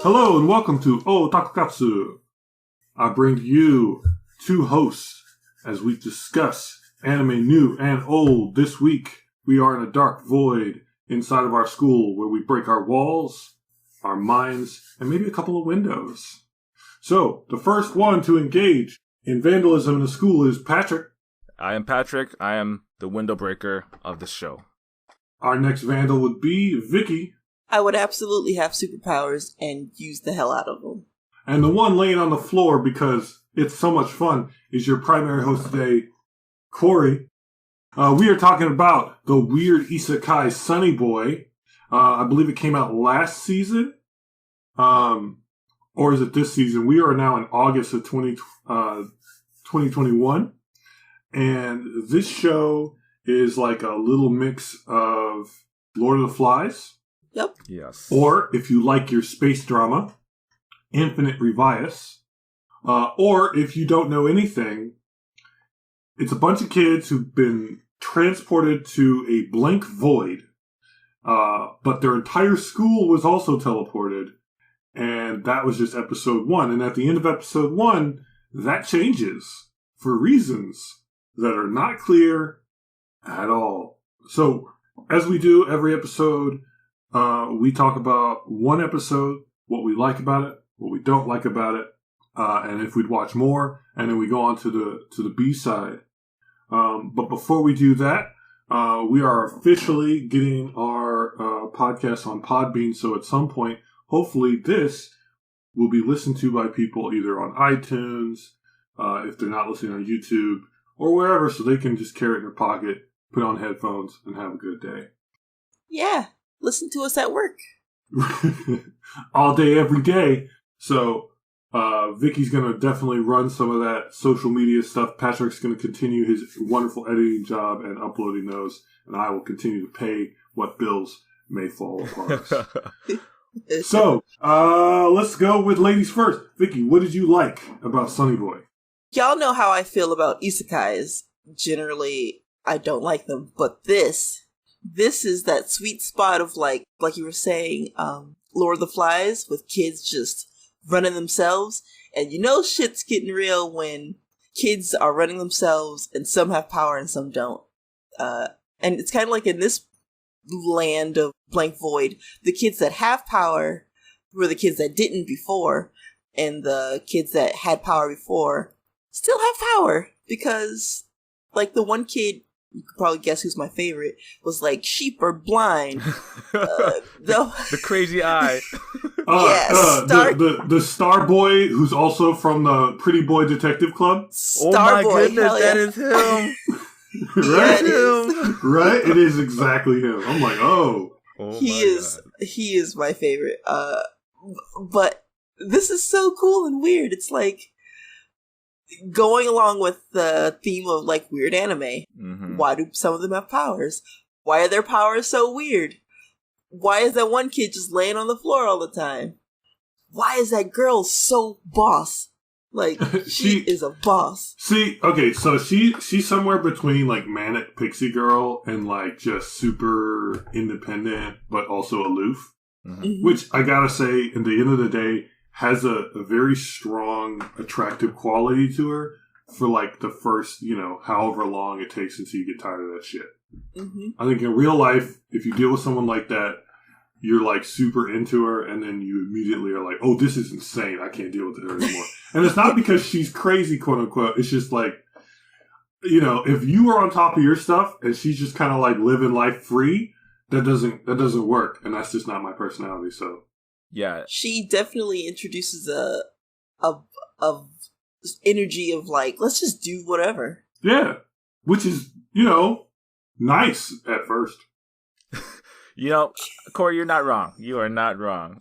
Hello and welcome to Taku Katsu. I bring you two hosts as we discuss anime new and old. This week, we are in a dark void inside of our school where we break our walls, our minds, and maybe a couple of windows. So, the first one to engage in vandalism in the school is Patrick. I am Patrick. I am the window breaker of the show. Our next vandal would be Vicky. I would absolutely have superpowers and use the hell out of them. And the one laying on the floor because it's so much fun is your primary host today, Cori. We are talking about the weird isekai Sonny Boy. I believe it came out last season. Or is it this season? We are now in August of 2021. And this show is like a little mix of Lord of the Flies. Yep. Yes. Or, if you like your space drama, Infinite Revias. Or, if you don't know anything, it's a bunch of kids who've been transported to a blank void. But their entire school was also teleported. And that was just episode 1. And at the end of episode 1, that changes for reasons that are not clear at all. So, as we do every episode, we talk about one episode, what we like about it, what we don't like about it, and if we'd watch more, and then we go on to the B side. But before we do that, we are officially getting our podcast on Podbean. So at some point, hopefully, this will be listened to by people either on iTunes, if they're not listening on YouTube, or wherever, so they can just carry it in their pocket, put on headphones, and have a good day. Yeah. Listen to us at work. All day, every day. So, Vicky's going to definitely run some of that social media stuff. Patrick's going to continue his wonderful editing job and uploading those. And I will continue to pay what bills may fall upon us. So, let's go with ladies first. Vicky, what did you like about Sonny Boy? Y'all know how I feel about isekais. Generally, I don't like them. But this is that sweet spot of like you were saying, Lord of the Flies, with kids just running themselves. And you know shit's getting real when kids are running themselves and some have power and some don't. And it's kind of like in this land of blank void, the kids that have power were the kids that didn't before, and the kids that had power before still have power, because like the one kid, you could probably guess who's my favorite, was like, sheep are blind. The crazy eye. The Star Boy, who's also from the Pretty Boy Detective Club. Star Boy, goodness, yeah. that is him. Right? Yeah, Right? It is exactly him. I'm like, oh. He is my favorite. But this is so cool and weird. It's like going along with the theme of like weird anime. Mm-hmm. Why do some of them have powers? Why are their powers so weird? Why is that one kid just laying on the floor all the time? Why is that girl so boss? Like, she is a boss. See, okay, so she's somewhere between like manic pixie girl and like just super independent but also aloof. Mm-hmm. Mm-hmm. Which I gotta say, at the end of the day, has a very strong, attractive quality to her for like the first, however long it takes until you get tired of that shit. Mm-hmm. I think in real life, if you deal with someone like that, you're like super into her, and then you immediately are like, oh, this is insane. I can't deal with her anymore. And it's not because she's crazy, quote unquote. It's just like, if you are on top of your stuff and she's just kind of like living life free, that doesn't work. And that's just not my personality. So yeah, she definitely introduces a energy of like, let's just do whatever. Yeah, which is nice at first. Cori, you're not wrong. You are not wrong.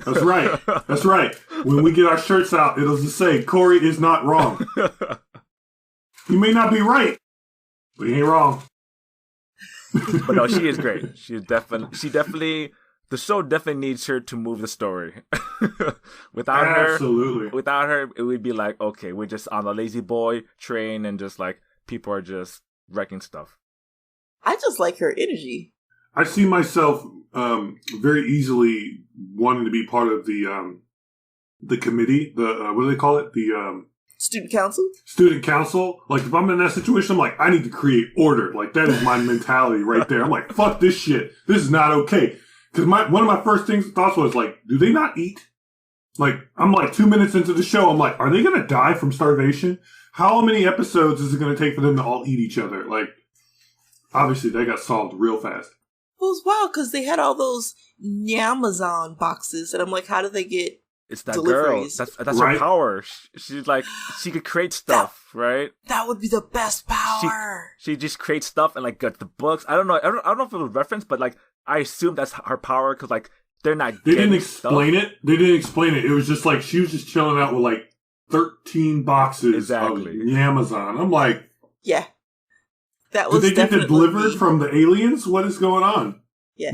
That's right. That's right. When we get our shirts out, it'll just say, Cori is not wrong. He may not be right, but he ain't wrong. But no, she is great. She definitely, the show definitely needs her to move the story. Without her, it would be like, okay, we're just on a lazy boy train and just like people are just wrecking stuff. I just like her energy. I see myself very easily wanting to be part of the committee. The what do they call it? The student council. Student council. Like if I'm in that situation, I'm like, I need to create order. Like that is my mentality right there. I'm like, fuck this shit. This is not okay. Because one of my first thoughts was like, do they not eat? Like I'm like 2 minutes into the show. I'm like, are they gonna die from starvation? How many episodes is it gonna take for them to all eat each other? Like, obviously they got solved real fast. It was wild because they had all those Amazon boxes, and I'm like, how do they get? It's that deliveries? Girl. That's right? Her power. She's like, she could create stuff, right? That would be the best power. She just creates stuff and like got the books. I don't know. I don't know if it was referenced, but like I assume that's her power because like they're not. They didn't explain it. They didn't explain it. It was just like she was just chilling out with like 13 boxes of Amazon. I'm like, yeah. That was. Did they get it delivered from the aliens? What is going on? Yeah.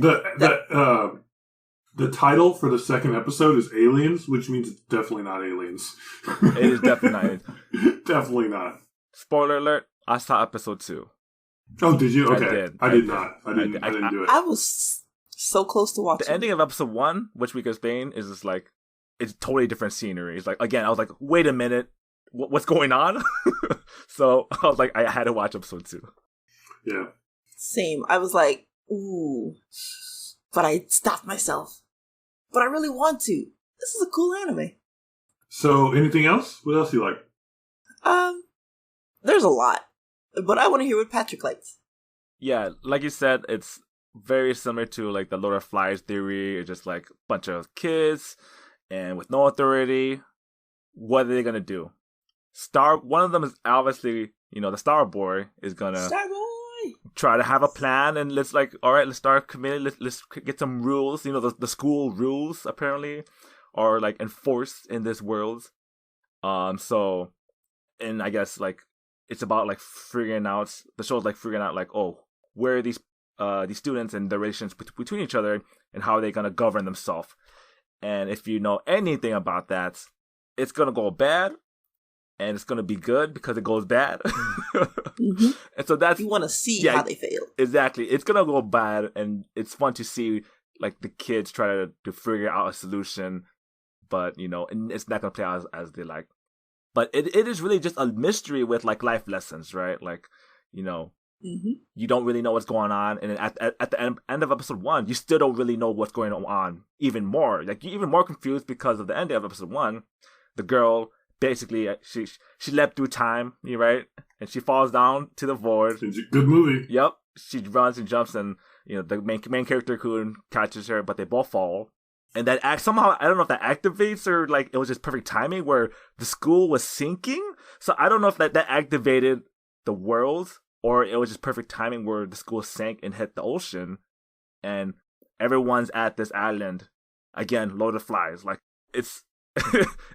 The title for the second episode is Aliens, which means it's definitely not aliens. It is definitely not. Definitely not. Spoiler alert, I saw episode 2. Oh, did you? Okay. I did not. I didn't do it. I was so close to watching. The ending of episode 1, which we could explain, is just like, it's totally different scenery. It's like, again, I was like, wait a minute, what's going on? So I was like, I had to watch episode 2. Yeah. Same. I was like, ooh. But I stopped myself. But I really want to. This is a cool anime. So, anything else? What else do you like? There's a lot. But I want to hear what Patrick likes. Yeah, like you said, it's very similar to like the Lord of Flies theory. It's just like a bunch of kids and with no authority. What are they going to do? One of them is obviously, the Star Boy is going to try to have a plan, and let's like, all right, let's start a committee. Let's get some rules. The school rules apparently are like enforced in this world. So, and I guess like it's about like figuring out like, oh, where are these students and the relations between each other, and how are they gonna govern themselves. And if you know anything about that, it's gonna go bad. And it's going to be good because it goes bad. Mm-hmm. And so that's... You want to see how they fail. Exactly. It's going to go bad, and it's fun to see like the kids try to figure out a solution, but, and it's not going to play out as they like. But it is really just a mystery with like life lessons, right? Like, mm-hmm. You don't really know what's going on. And at the end of episode 1, you still don't really know what's going on even more. Like, you're even more confused because of the end of episode 1. The girl... Basically, she leapt through time, right? And she falls down to the void. It's a good movie. Yep. She runs and jumps, and the main character Kun catches her, but they both fall. And that somehow, I don't know if that activates or like it was just perfect timing where the school was sinking. So I don't know if that activated the world or it was just perfect timing where the school sank and hit the ocean, and everyone's at this island again, loaded of flies. Like it's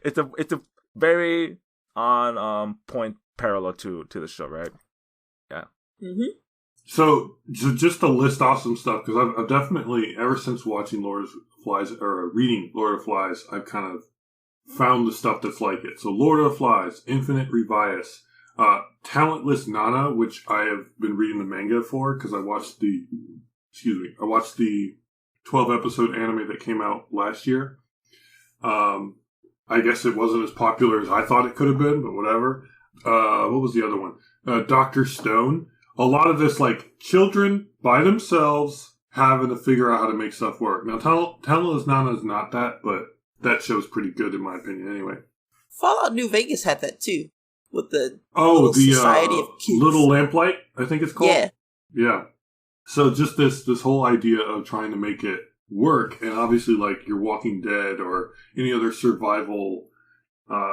it's a very on point parallel to the show, right? Yeah. Mm-hmm. So just to list off some stuff, because I've definitely, ever since watching Lord of Flies, or reading Lord of Flies, I've kind of found the stuff that's like it. So Lord of Flies, Infinite Revias, Talentless Nana, which I have been reading the manga for, because I watched the 12 episode anime that came out last year. I guess it wasn't as popular as I thought it could have been, but whatever. What was the other one? Dr. Stone. A lot of this, like, children by themselves having to figure out how to make stuff work. Now, Talentless Nana is not that, but that show's pretty good in my opinion anyway. Fallout New Vegas had that too, with the Society of Kids. Little Lamplight, I think it's called. Yeah. So just this whole idea of trying to make it work, and obviously like your Walking Dead or any other survival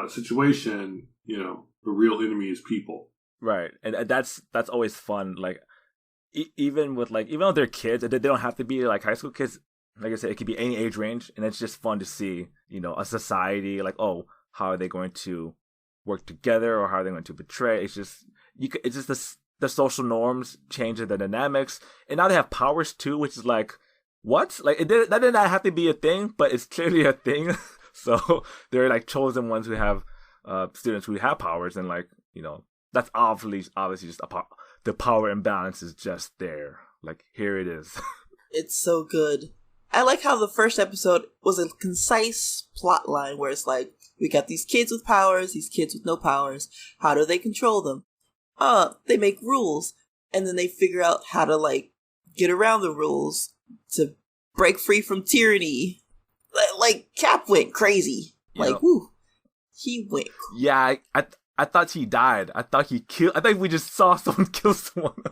situation, the real enemy is people, right? And that's always fun. Like even though they're kids, they don't have to be like high school kids. Like I said, it could be any age range, and it's just fun to see a society like, oh, how are they going to work together, or how are they going to betray? It's just the social norms changing the dynamics, and now they have powers too, which is like, what? Like that did not have to be a thing, but it's clearly a thing. So they're like chosen ones who have students who have powers, and like that's obviously just the power imbalance is just there. Like here it is. It's so good. I like how the first episode was a concise plot line where it's like, we got these kids with powers, these kids with no powers. How do they control them? They make rules. And then they figure out how to, like, get around the rules to break free from tyranny. Like Cap went crazy. Woo. He went crazy. Yeah, I thought he died. I thought we just saw someone kill someone.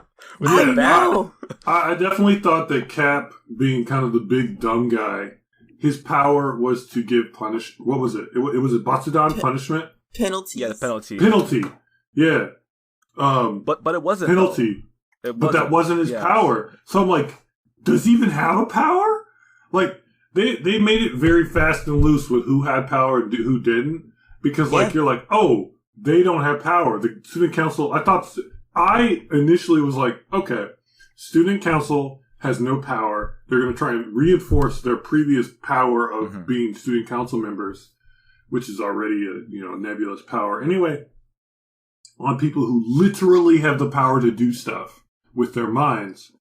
I know. I definitely thought that Cap, being kind of the big dumb guy, his power was to give What was it? It was a Katsudon punishment? Penalty. Yeah, the penalty. Penalty. Yeah. But it wasn't penalty. But that wasn't his power. So I'm like, does he even have a power? Like, they made it very fast and loose with who had power and who didn't. Because, you're like, oh, they don't have power. The student council, I initially was like, okay, student council has no power. They're going to try and reinforce their previous power of being student council members, which is already a nebulous power. Anyway, on people who literally have the power to do stuff with their minds.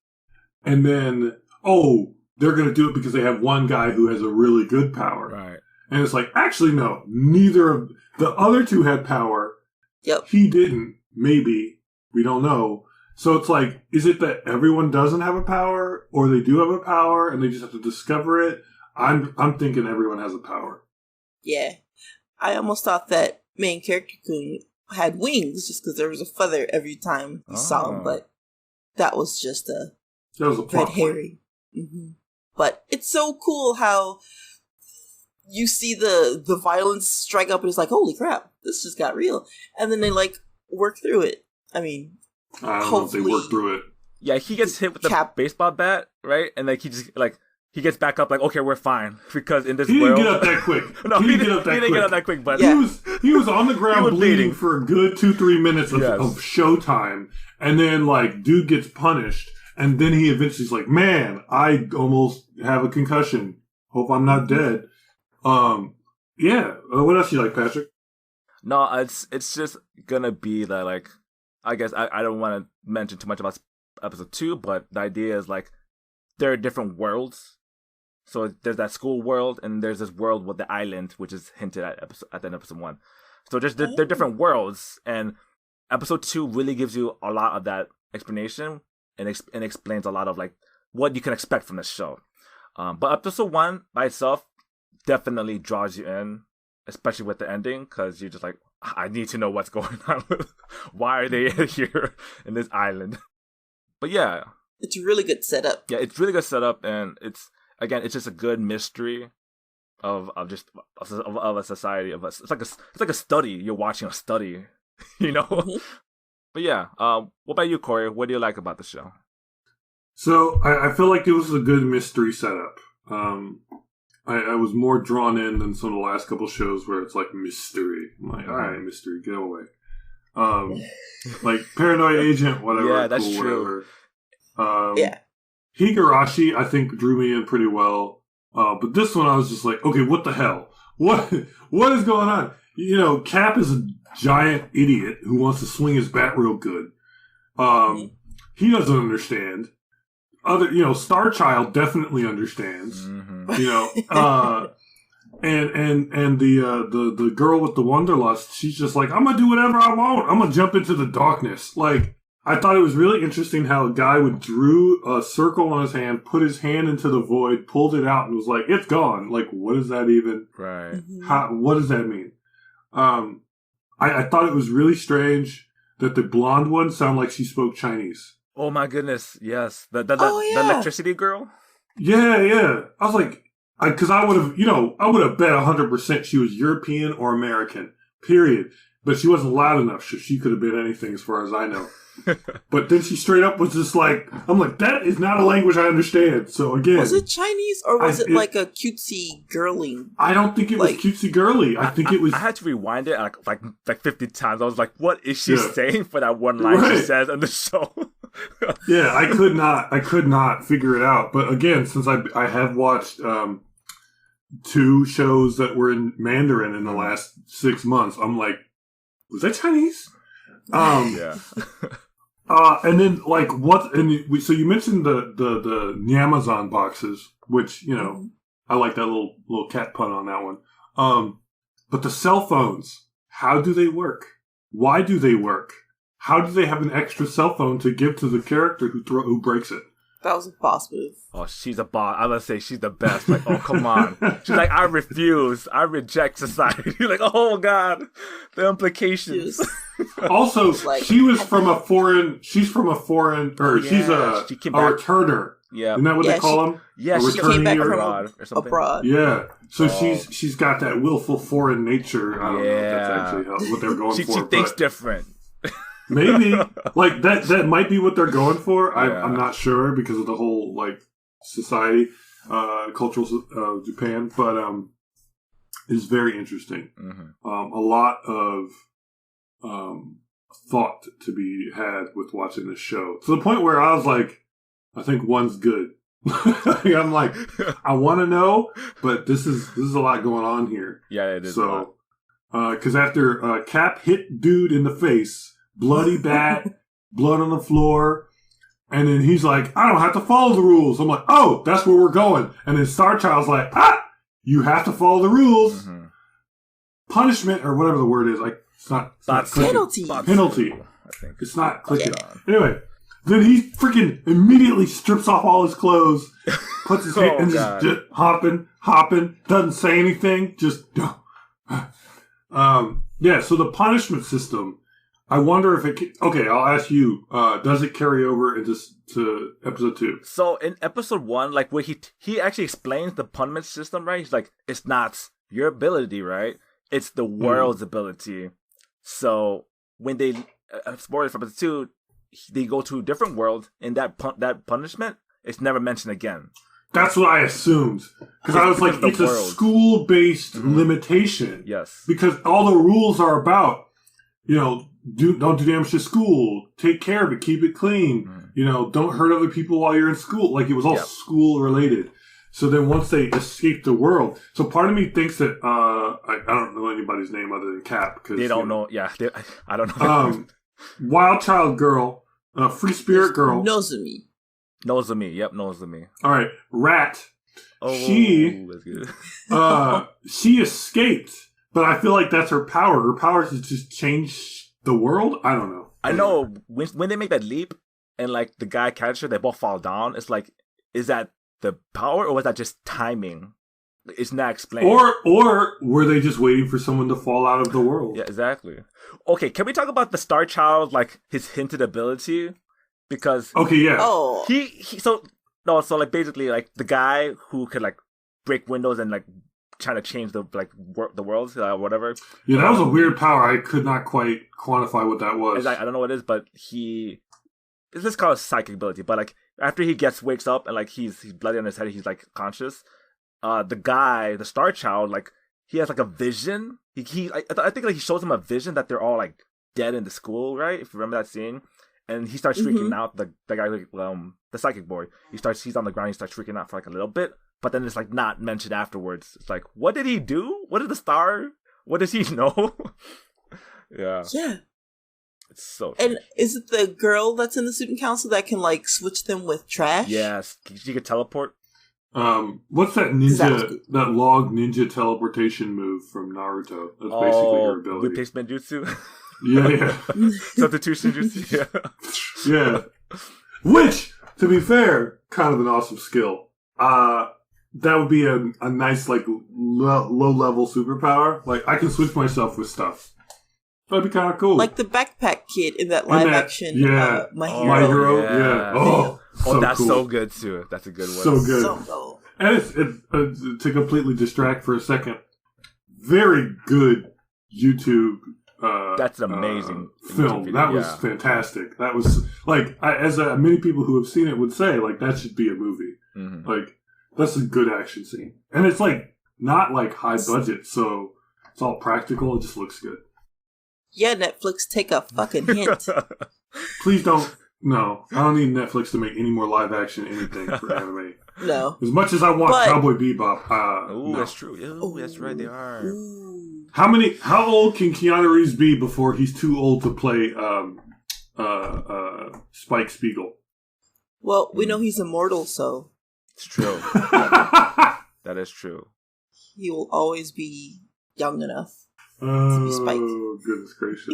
And then, they're going to do it because they have one guy who has a really good power. Right. And it's like, actually, no. Neither of the other two had power. Yep. He didn't. Maybe. We don't know. So it's like, is it that everyone doesn't have a power, or they do have a power and they just have to discover it? I'm thinking everyone has a power. Yeah. I almost thought that main character Kun had wings just because there was a feather every time you saw him, but that was just a red herring. Mm-hmm. But it's so cool how you see the violence strike up and it's like, holy crap, this just got real. And then they work through it. I mean, I don't know if they work through it. Yeah, he gets hit with the baseball bat, right? And he just he gets back up okay, we're fine. Because in this world... He didn't get up that quick. No, he didn't get up that quick, but... Yeah. He was on the ground bleeding for a good 2-3 minutes of showtime. And then, dude gets punished. And then he eventually's like, man, I almost have a concussion. Hope I'm not dead. Yeah. What else you like, Patrick? No, it's just gonna be that, I guess I don't want to mention too much about episode 2, but the idea is, there are different worlds. So there's that school world, and there's this world with the island, which is hinted at the end of episode 1. So they're different worlds, and episode 2 really gives you a lot of that explanation, and explains a lot of, what you can expect from the show. But episode 1 by itself definitely draws you in, especially with the ending, because you're just like, I need to know what's going on. Why are they here in this island? But yeah. It's a really good setup. Yeah, it's really good setup, and it's just a good mystery of a society of us. It's like a study. You're watching a study, Mm-hmm. But yeah, what about you, Cori? What do you like about the show? So I feel like it was a good mystery setup. I was more drawn in than some of the last couple shows where it's mystery. I'm like, all right, mystery, get away. Paranoid Agent, whatever. Yeah, that's cool, true. Whatever. Yeah. Higurashi, I think, drew me in pretty well. But this one, I was just like, okay, what the hell? What is going on? Cap is a giant idiot who wants to swing his bat real good. He doesn't understand. Star Child definitely understands. Mm-hmm. And the girl with the Wanderlust, she's just like, I'm gonna do whatever I want. I'm gonna jump into the darkness. I thought it was really interesting how a guy drew a circle on his hand, put his hand into the void, pulled it out, and was like, it's gone. What is that even? Right. What does that mean? I thought it was really strange that the blonde one sounded like she spoke Chinese. Oh my goodness, yes. The electricity girl? Yeah. I was like, because I would have bet 100% she was European or American, period. But she wasn't loud enough, so she could have been anything as far as I know. But then she straight up was just I'm like, that is not a language I understand. So again, was it Chinese or was it a cutesy girly? I don't think it was cutesy girly. I think it was. I had to rewind it like 50 times. I was like, what is she saying for that one line she says on the show? Yeah, I could not figure it out. But again, since I have watched 2 shows that were in Mandarin in the last 6 months, I'm like, was that Chinese? Yeah. And then like what? And so you mentioned the Amazon boxes, which I like that little cat pun on that one. But the cell phones, how do they work? Why do they work? How do they have an extra cell phone to give to the character who breaks it? That was a boss move. Oh, she's a boss. I was gonna say she's the best. Like, oh, come on. She's like, I refuse. I reject society. Like, oh god, the implications. Also, she's from a foreign, she's a returner. Yeah. Isn't that what they call them? Yeah, she came back from abroad. Yeah. So she's got that willful foreign nature. I don't know if that's actually what they're going for. She thinks different. Maybe like that might be what they're going for. I'm not sure because of the whole like society, cultural Japan, but it's very interesting. Mm-hmm. A lot of thought to be had with watching this show to the point where I was like, I think one's good. I'm like, I want to know, but this is a lot going on here. Yeah, it is. So, because after Cap hit dude in the face. Bloody bat, blood on the floor, and then he's like, I don't have to follow the rules. I'm like, oh, that's where we're going. And then Star Child's like, you have to follow the rules. Mm-hmm. Punishment, or whatever the word is, like, it's not penalty. Penalty. I think it's not clicking. Anyway, then he freaking immediately strips off all his clothes, puts his hand, and just hopping, doesn't say anything, just, yeah, so the punishment system, I wonder if it okay, I'll ask you, does it carry over into to episode 2? So in episode 1, like where he actually explains the punishment system, right? He's like, it's not your ability, right? It's the world's ability. So when they, spoilers for episode 2, they go to a different world, and that punishment is never mentioned again. That's what I assumed. Because I was like, it's a school-based limitation. Yes. Because all the rules are about, don't do damage to school. Take care of it. Keep it clean. Don't hurt other people while you're in school. Like, it was all school related. So then once they escape the world, so part of me thinks that, I don't know anybody's name other than Cap. Cause, they don't know. Yeah. I don't know. Wild Child Girl, Free Spirit Girl. Nozomi. Yep, Nozomi. All right. Rat. Oh, that's good. She escaped, but I feel like that's her power. Her power is to just change the world? I don't know. I know when they make that leap and like the guy catches her, they both fall down. It's like, is that the power or was that just timing? It's not explained. Or were they just waiting for someone to fall out of the world? Yeah, exactly. Okay, can we talk about the Star Child, like his hinted ability? Because so like basically like the guy who could like break windows and like trying to change the like the worlds, whatever. Yeah, that was a weird power. I could not quite quantify what that was. I don't know what it is, but this is called psychic ability. But like after he wakes up and like he's bloody on his head, he's like conscious. The Star Child, like he has like a vision. I think like he shows him a vision that they're all like dead in the school, right? If you remember that scene. And he starts freaking out. The guy, the psychic boy, he's on the ground. He starts freaking out for like a little bit, but then it's like not mentioned afterwards. It's like, what did he do? What did the star? What does he know? Yeah. It's so. And is it the girl that's in the student council that can like switch them with trash? Yes, she could teleport. What's that ninja? That log ninja teleportation move from Naruto? That's basically her ability. Replacement jutsu. Yeah. Substitution jutsu. Yeah. Which, to be fair, kind of an awesome skill. That would be a nice, like, low-level superpower. Like, I can switch myself with stuff. That'd be kind of cool. Like the backpack kid in that live-action My Hero. My Hero, yeah. Oh, that's cool. So good, too. That's a good one. So good. So cool. And it's to completely distract for a second, very good YouTube that's an amazing film. That was fantastic. That was like, as many people who have seen it would say, like that should be a movie. Mm-hmm. Like that's a good action scene, and it's like not like high budget, so it's all practical. It just looks good. Yeah, Netflix, take a fucking hint. Please don't. No, I don't need Netflix to make any more live action anything for anime. No. As much as I want Cowboy Bebop. No. That's true. Oh, that's right. They are. Ooh. How old can Keanu Reeves be before he's too old to play Spike Spiegel. Well, we know he's immortal, so it's true. That is true. He will always be young enough to be Spike. Oh, goodness gracious.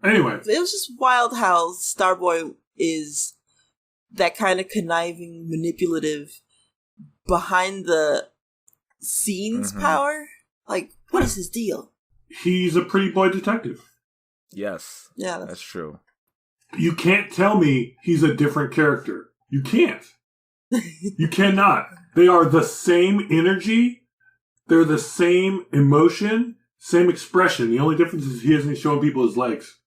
Anyway. It was just wild how Starboy is that kind of conniving, manipulative, behind the scenes power. Like, what is his deal? He's a pretty boy detective. Yes. Yeah. That's true. You can't tell me he's a different character. You can't. You cannot. They are the same energy. They're the same emotion, same expression. The only difference is he isn't showing people his legs.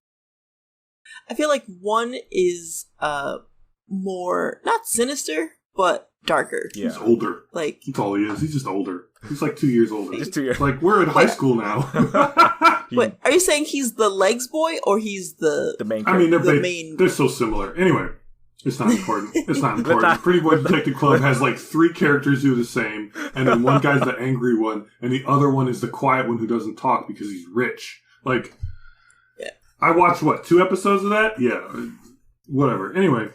I feel like one is more, not sinister, but darker. Yeah. He's older. Like, that's all he is. He's just older. He's like 2 years older. Just 2 years. Like, we're in high school now. Wait, are you saying he's the legs boy or he's the main character? I mean, they're so similar. Anyway, it's not important. It's not important. Pretty Boy Detective Club has like 3 characters who are the same, and then one guy's the angry one, and the other one is the quiet one who doesn't talk because he's rich. Like, yeah. I watched, 2 episodes of that? Yeah. Whatever. Anyway.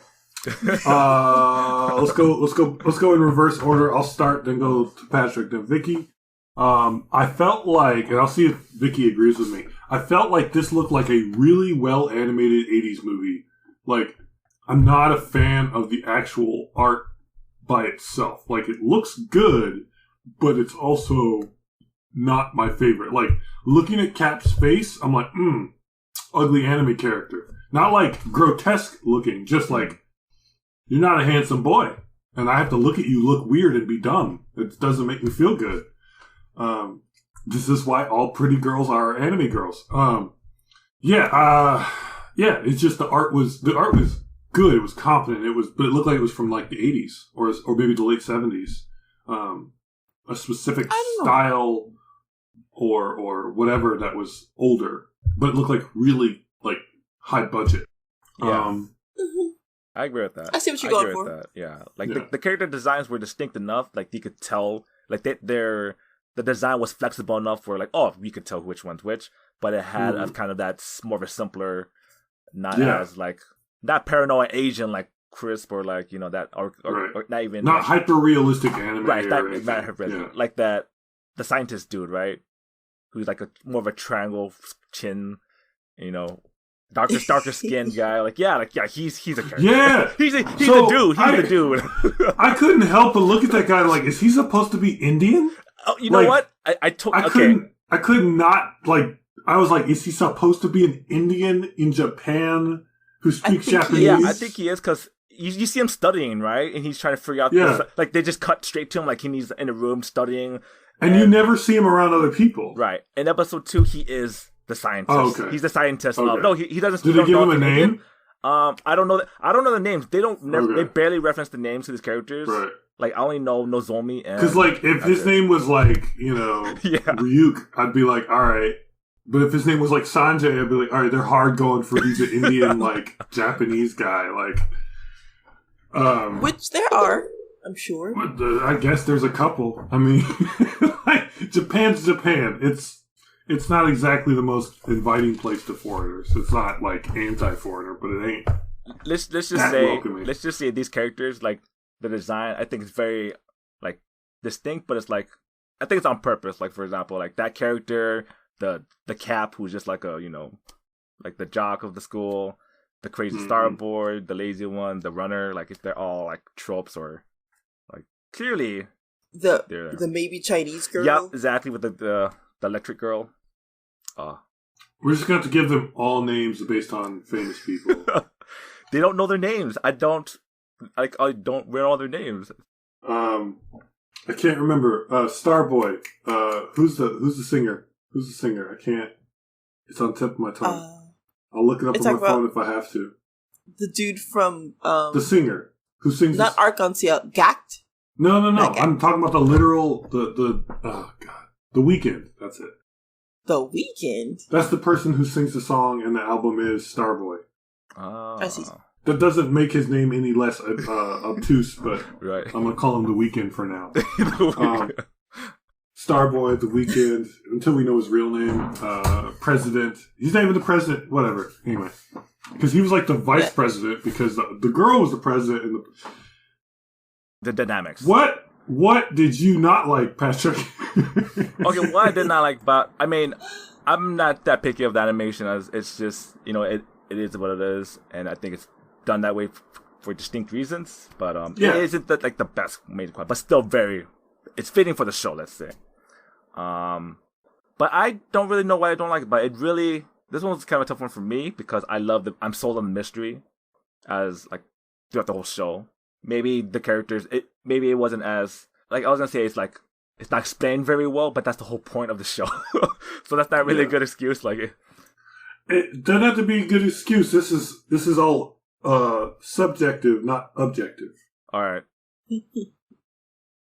Let's go in reverse order. I'll start, then go to Patrick, then Vicky. I felt like, and I'll see if Vicky agrees with me, I felt like this looked like a really well animated 80s movie. Like, I'm not a fan of the actual art by itself. Like, it looks good, but it's also not my favorite. Like, looking at Cap's face, I'm like, ugly anime character. Not like grotesque looking, just like, you're not a handsome boy, and I have to look at you look weird and be dumb. It doesn't make me feel good. This is why all pretty girls are anime girls. It's just the art was good. It was confident. But it looked like it was from like the 80s or maybe the late 70s. A specific style or whatever that was older, but it looked like really like high budget. Yeah. I agree with that. I see what you're going for. That. Yeah, the character designs were distinct enough. Like you could tell, like the design was flexible enough where, like, oh, we could tell which one's which. But it had a kind of that more of a simpler, as like not paranoid Asian like crisp or like that or not even not hyper realistic anime. Right, like that the scientist dude, right? Who's like more of a triangle chin, darker skinned guy, he's a character. Yeah, he's a dude. He's a dude. I couldn't help but look at that guy. Like, is he supposed to be Indian? Oh, you know what? I could not like. I was like, is he supposed to be an Indian in Japan who speaks Japanese? Yeah, I think he is because you see him studying, right? And he's trying to figure out. Yeah. Like they just cut straight to him, like he's in a room studying. And you never see him around other people, right? In episode 2, he is the scientist. Oh, okay. He's the scientist. Okay. No, he doesn't. Did they give him a name? I don't know. I don't know the names. They don't. They barely reference the names of these characters. Right. Like, I only know Nozomi and... Because, like, if his name was, like, Ryuk, I'd be like, all right. But if his name was, like, Sanjay, I'd be like, all right, they're hard going for he's an Indian, like, Japanese guy. Like, which there are, I'm sure. I guess there's a couple. I mean, like, Japan's Japan. It's not exactly the most inviting place to foreigners. It's not, like, anti-foreigner, but it ain't. Let's just say these characters, like, the design, I think, is very, like, distinct, but it's like, I think it's on purpose. Like, for example, like that character, the Cap, who's just like a, like the jock of the school, the crazy starboard, the lazy one, the runner, like they're all like tropes or like clearly the maybe Chinese girl. Yeah, exactly, with the electric girl. We're just gonna have to give them all names based on famous people. They don't know their names. I don't wear all their names. I can't remember. Starboy. Who's the singer? Who's the singer? I can't. It's on the tip of my tongue. I'll look it up on my phone if I have to. The dude from the singer who sings. Not Arc-en-Ciel. Gact. No. I'm talking about the literal the oh god, The Weeknd. That's it. The Weeknd. That's the person who sings the song, and the album is Starboy. Oh. I see. That doesn't make his name any less obtuse, but right. I'm going to call him The Weeknd for now. Starboy, The Weeknd, until we know his real name, President. He's not even the president, whatever. Anyway. Because he was like the vice president, because the girl was the president. And the dynamics. What did you not like, Patrick? Okay, what I did not like about... I mean, I'm not that picky of the animation. As it's just, it is what it is. And I think it's done that way for distinct reasons. But it isn't the best made quality. But still it's fitting for the show, let's say. But I don't really know what I don't like. But it really... This one was kind of a tough one for me because I'm sold on the mystery as like throughout the whole show. Maybe the characters, maybe it wasn't as like I was gonna say it's not explained very well, but that's the whole point of the show. So that's not really a good excuse. Like it doesn't have to be a good excuse. This is all subjective, not objective. All right.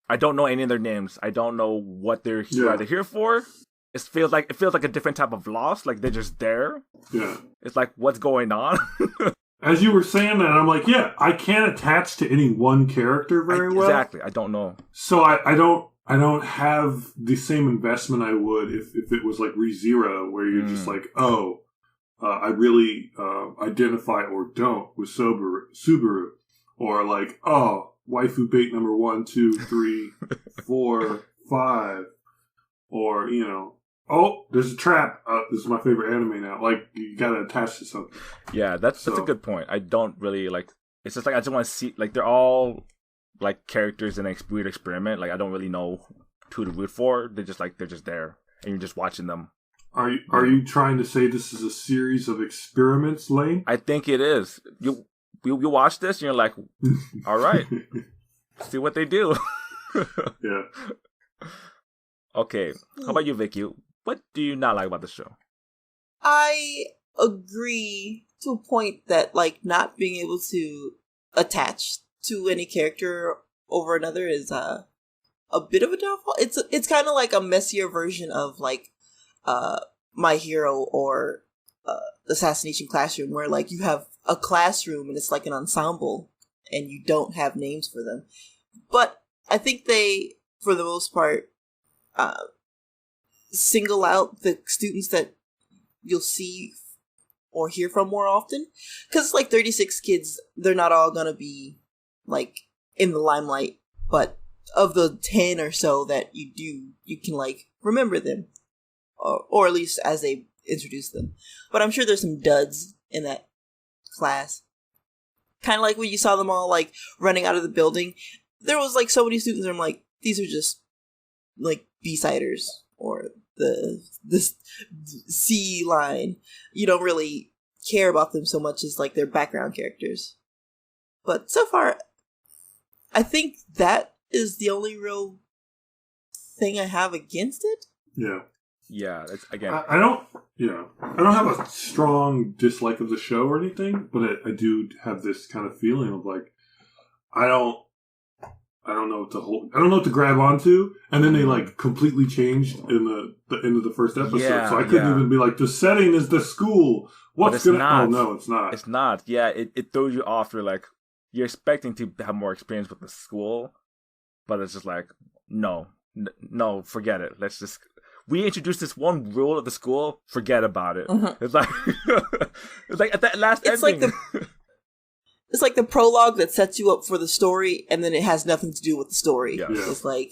I don't know any of their names. I don't know what they're here for. It feels like a different type of loss. Like they're just there. Yeah. It's like, what's going on? As you were saying that, I'm like, yeah, I can't attach to any one character very well. Exactly. I don't know. So I don't have the same investment I would if it was like ReZero, where you're just like, I really identify or don't with Subaru, or like, waifu bait number 1, 2, 3, 4, 5, or there's a trap. This is my favorite anime now. Like, you gotta attach to something. Yeah, that's a good point. I don't really like. It's just like I just want to see. Like, they're all like characters in a weird experiment. Like, I don't really know who to root for. They're just there, and you're just watching them. Are you trying to say this is a series of experiments, Lane? I think it is. You watch this, and you're like, all right, see what they do. Yeah. Okay, how about you, Vicky? What do you not like about the show? I agree to a point that, like, not being able to attach to any character over another is a bit of a downfall. It's kind of like a messier version of, like, My Hero or Assassination Classroom, where, like, you have a classroom and it's like an ensemble and you don't have names for them. But I think they, for the most part, single out the students that you'll see or hear from more often. Because, like, 36 kids, they're not all gonna be, like, in the limelight. But of the 10 or so that you do, you can, like, remember them. Or at least as they introduce them. But I'm sure there's some duds in that class. Kind of like when you saw them all, like, running out of the building. There was, like, so many students, and I'm like, these are just, like, B-siders. Or the C line. You don't really care about them so much as, like, their background characters. But so far, I think that is the only real thing I have against it. Yeah. Yeah, that's, again... I don't have a strong dislike of the show or anything, but I do have this kind of feeling of, like, I don't know what to hold. I don't know what to grab onto. And then they, like, completely changed in the end of the first episode. Yeah, so I couldn't even be like, the setting is the school. What's gonna... Not. Oh, no, it's not. It's not. Yeah, it throws you off. You're like, you're expecting to have more experience with the school. But it's just like, no, forget it. Let's just... We introduced this one rule of the school. Forget about it. Mm-hmm. It's like at that last ending. It's like the prologue that sets you up for the story, and then it has nothing to do with the story. Yes. Yeah. It's like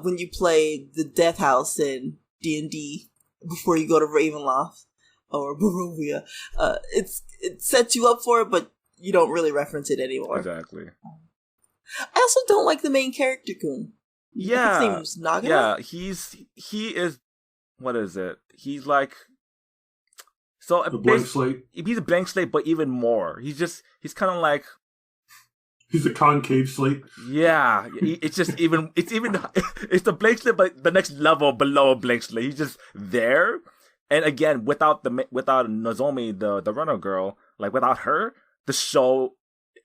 when you play the Death House in D&D before you go to Ravenloft or Barovia. It sets you up for it, but you don't really reference it anymore. Exactly. I also don't like the main character, Kun. Yeah. His name's Nagana? Yeah, he is, what is it? He's like, so a blank slate. He's a blank slate, but even more. He's kind of like, he's a concave slate. Yeah, it's the blank slate, but the next level below a blank slate. He's just there, and again, without Nozomi, the runner girl, like without her, the show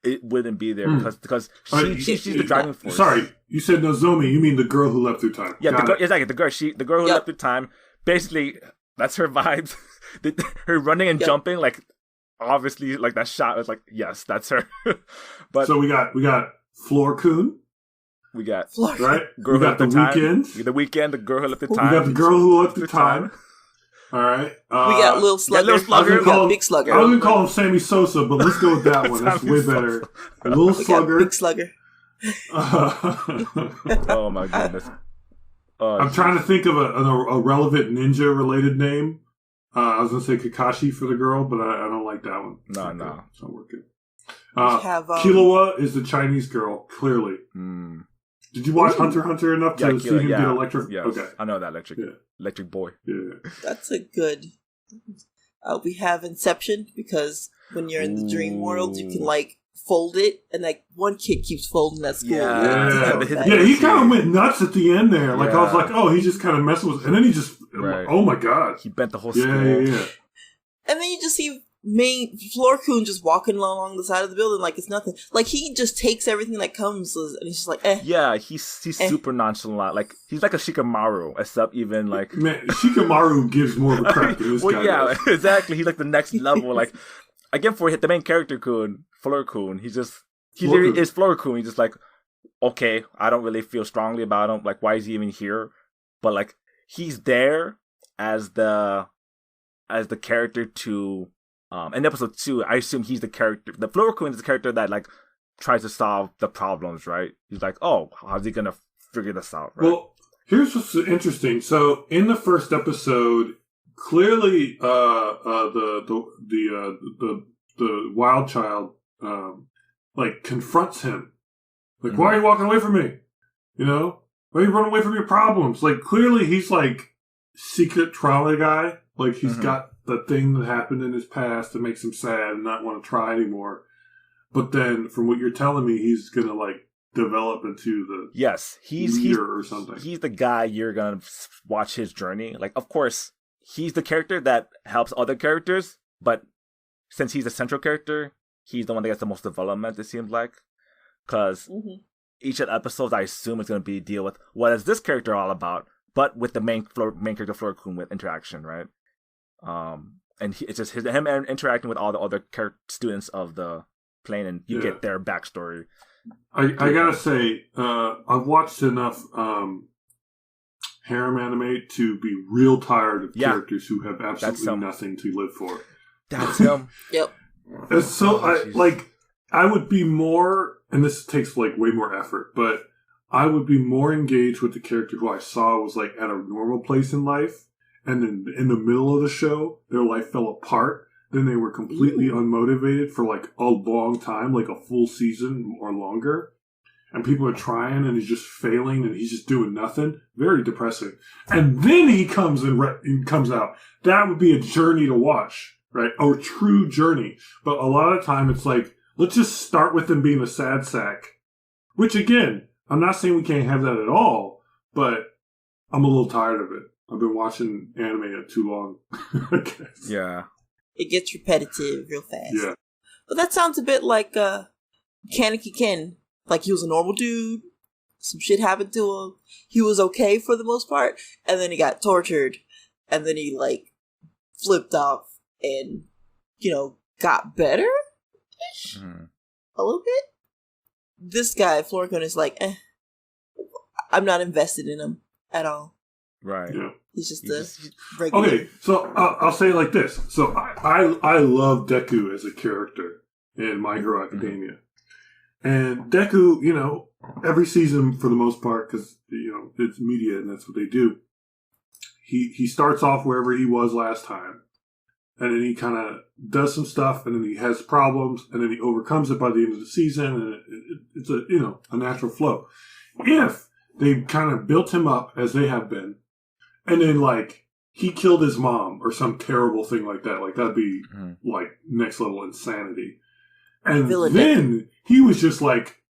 it wouldn't be there because she's the driving force. Sorry, you said Nozomi. You mean the girl who left through time? Yeah, exactly. The girl who left through time. Basically, that's her vibes. Her running and jumping, like obviously, like that shot was like, yes, that's her. But so we got Floor-kun, We got right. We got the weekend. The weekend. The girl who left the time. We got the girl who left the time. All right. We got Lil Slugger. We got Big Slugger. I was going to call him Sammy Sosa, but let's go with that one. That's way better. Lil Slugger. Big Slugger. Oh, my goodness. I'm trying to think of a relevant ninja-related name. I was going to say Kakashi for the girl, but I don't like that one. No. It's not working. Killua is the Chinese girl, clearly. Did you watch Hunter x Hunter enough to see him get electric? Yes. Okay. I know that electric boy. Yeah. That's a good... we have Inception, because when you're in the dream world, you can, like, fold it, and, like, one kid keeps folding at school. Yeah, he kind of went nuts at the end there. Like, I was like, oh, he's just kind of messing with... And then he just... Right. Oh, my God. He bent the whole school. Yeah. And then you just see... Floor-kun just walking along the side of the building like it's nothing. Like, he just takes everything that comes and he's just like, Yeah, he's super nonchalant. Like, he's like a Shikamaru, except even like... Man, Shikamaru gives more of a crap than this guy does. Exactly. He's like the next level. Like, again, for the main character, Floor-kun, he literally is Floor-kun. He's just like, okay, I don't really feel strongly about him. Like, why is he even here? But, like, he's there as the character to... in episode 2, I assume he's the character. The Floor-kun is the character that like tries to solve the problems, right? He's like, oh, how's he gonna figure this out? Right? Well, here's what's interesting. So in the first episode, clearly, the wild child like confronts him. Like, why are you walking away from me? You know, why are you running away from your problems? Like, clearly he's like secret trauma guy. Like, he's got the thing that happened in his past that makes him sad and not want to try anymore. But then, from what you're telling me, he's gonna like develop into the he's leader or something. He's the guy you're gonna watch his journey. Like, of course, he's the character that helps other characters, but since he's the central character, he's the one that gets the most development. It seems like, because each of the episodes, I assume, is gonna be deal with what is this character all about, but with the main character Floor-kun with interaction, right? And it's just him interacting with all the other students of the plane, and you get their backstory. I gotta say, I've watched enough harem anime to be real tired of characters who have absolutely nothing to live for. That's him. Yep. And so I would be more, and this takes like way more effort, but I would be more engaged with the character who I saw was like at a normal place in life. And then in the middle of the show, their life fell apart. Then they were completely unmotivated for like a long time, like a full season or longer. And people are trying and he's just failing and he's just doing nothing. Very depressing. And then he comes and comes out. That would be a journey to watch, right? A true journey. But a lot of time it's like, let's just start with him being a sad sack. Which again, I'm not saying we can't have that at all, but I'm a little tired of it. I've been watching anime too long, I guess. Yeah. It gets repetitive real fast. Yeah. But that sounds a bit like Kaneki Ken. Like, he was a normal dude. Some shit happened to him. He was okay for the most part. And then he got tortured. And then he, like, flipped off and, got better? A little bit? This guy, Floor-kun, is like, I'm not invested in him at all. Right. Yeah. He's just a regular. Okay, so I'll say it like this. So I love Deku as a character in My Hero Academia. And Deku, every season for the most part, because, it's media and that's what they do, he starts off wherever he was last time. And then he kind of does some stuff, and then he has problems, and then he overcomes it by the end of the season, and it's a natural flow. If they kind of built him up as they have been, and then, like, he killed his mom or some terrible thing like that. Like, that'd be, like, next level insanity. And then he was just like,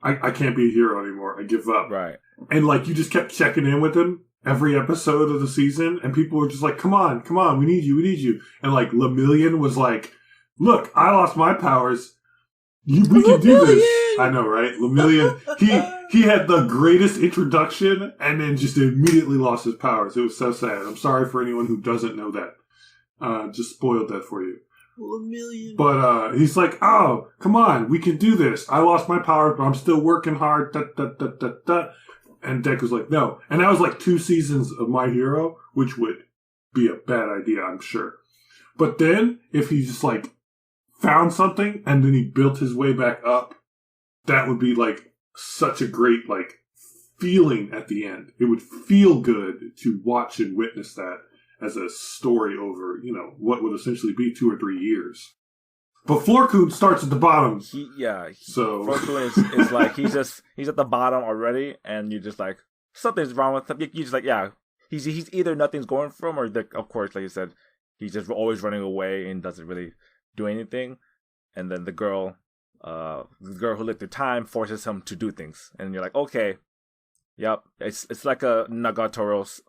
I can't be a hero anymore. I give up. Right. And, like, you just kept checking in with him every episode of the season. And people were just like, come on. We need you. And, like, Lemillion was like, look, I lost my powers. We can do this. I know, right? Lemillion, he had the greatest introduction and then just immediately lost his powers. It was so sad. I'm sorry for anyone who doesn't know that. Just spoiled that for you. Well, a million. But he's like, oh, come on, we can do this. I lost my power, but I'm still working hard. Da, da, da, da, da. And Deku's like, no. And that was like 2 seasons of My Hero, which would be a bad idea, I'm sure. But then, if he just like found something and then he built his way back up, that would be like such a great like feeling at the end. It would feel good to watch and witness that as a story over, what would essentially be 2 or 3 years. But Floor-kun starts at the bottom. So Floor-kun is like he's at the bottom already, and you're just like something's wrong with him. You're just like he's either nothing's going for him, or of course, like you said, he's just always running away and doesn't really do anything. And then the girl who lived through time forces him to do things, and you're like, okay, yep, it's like a Nagatoro's.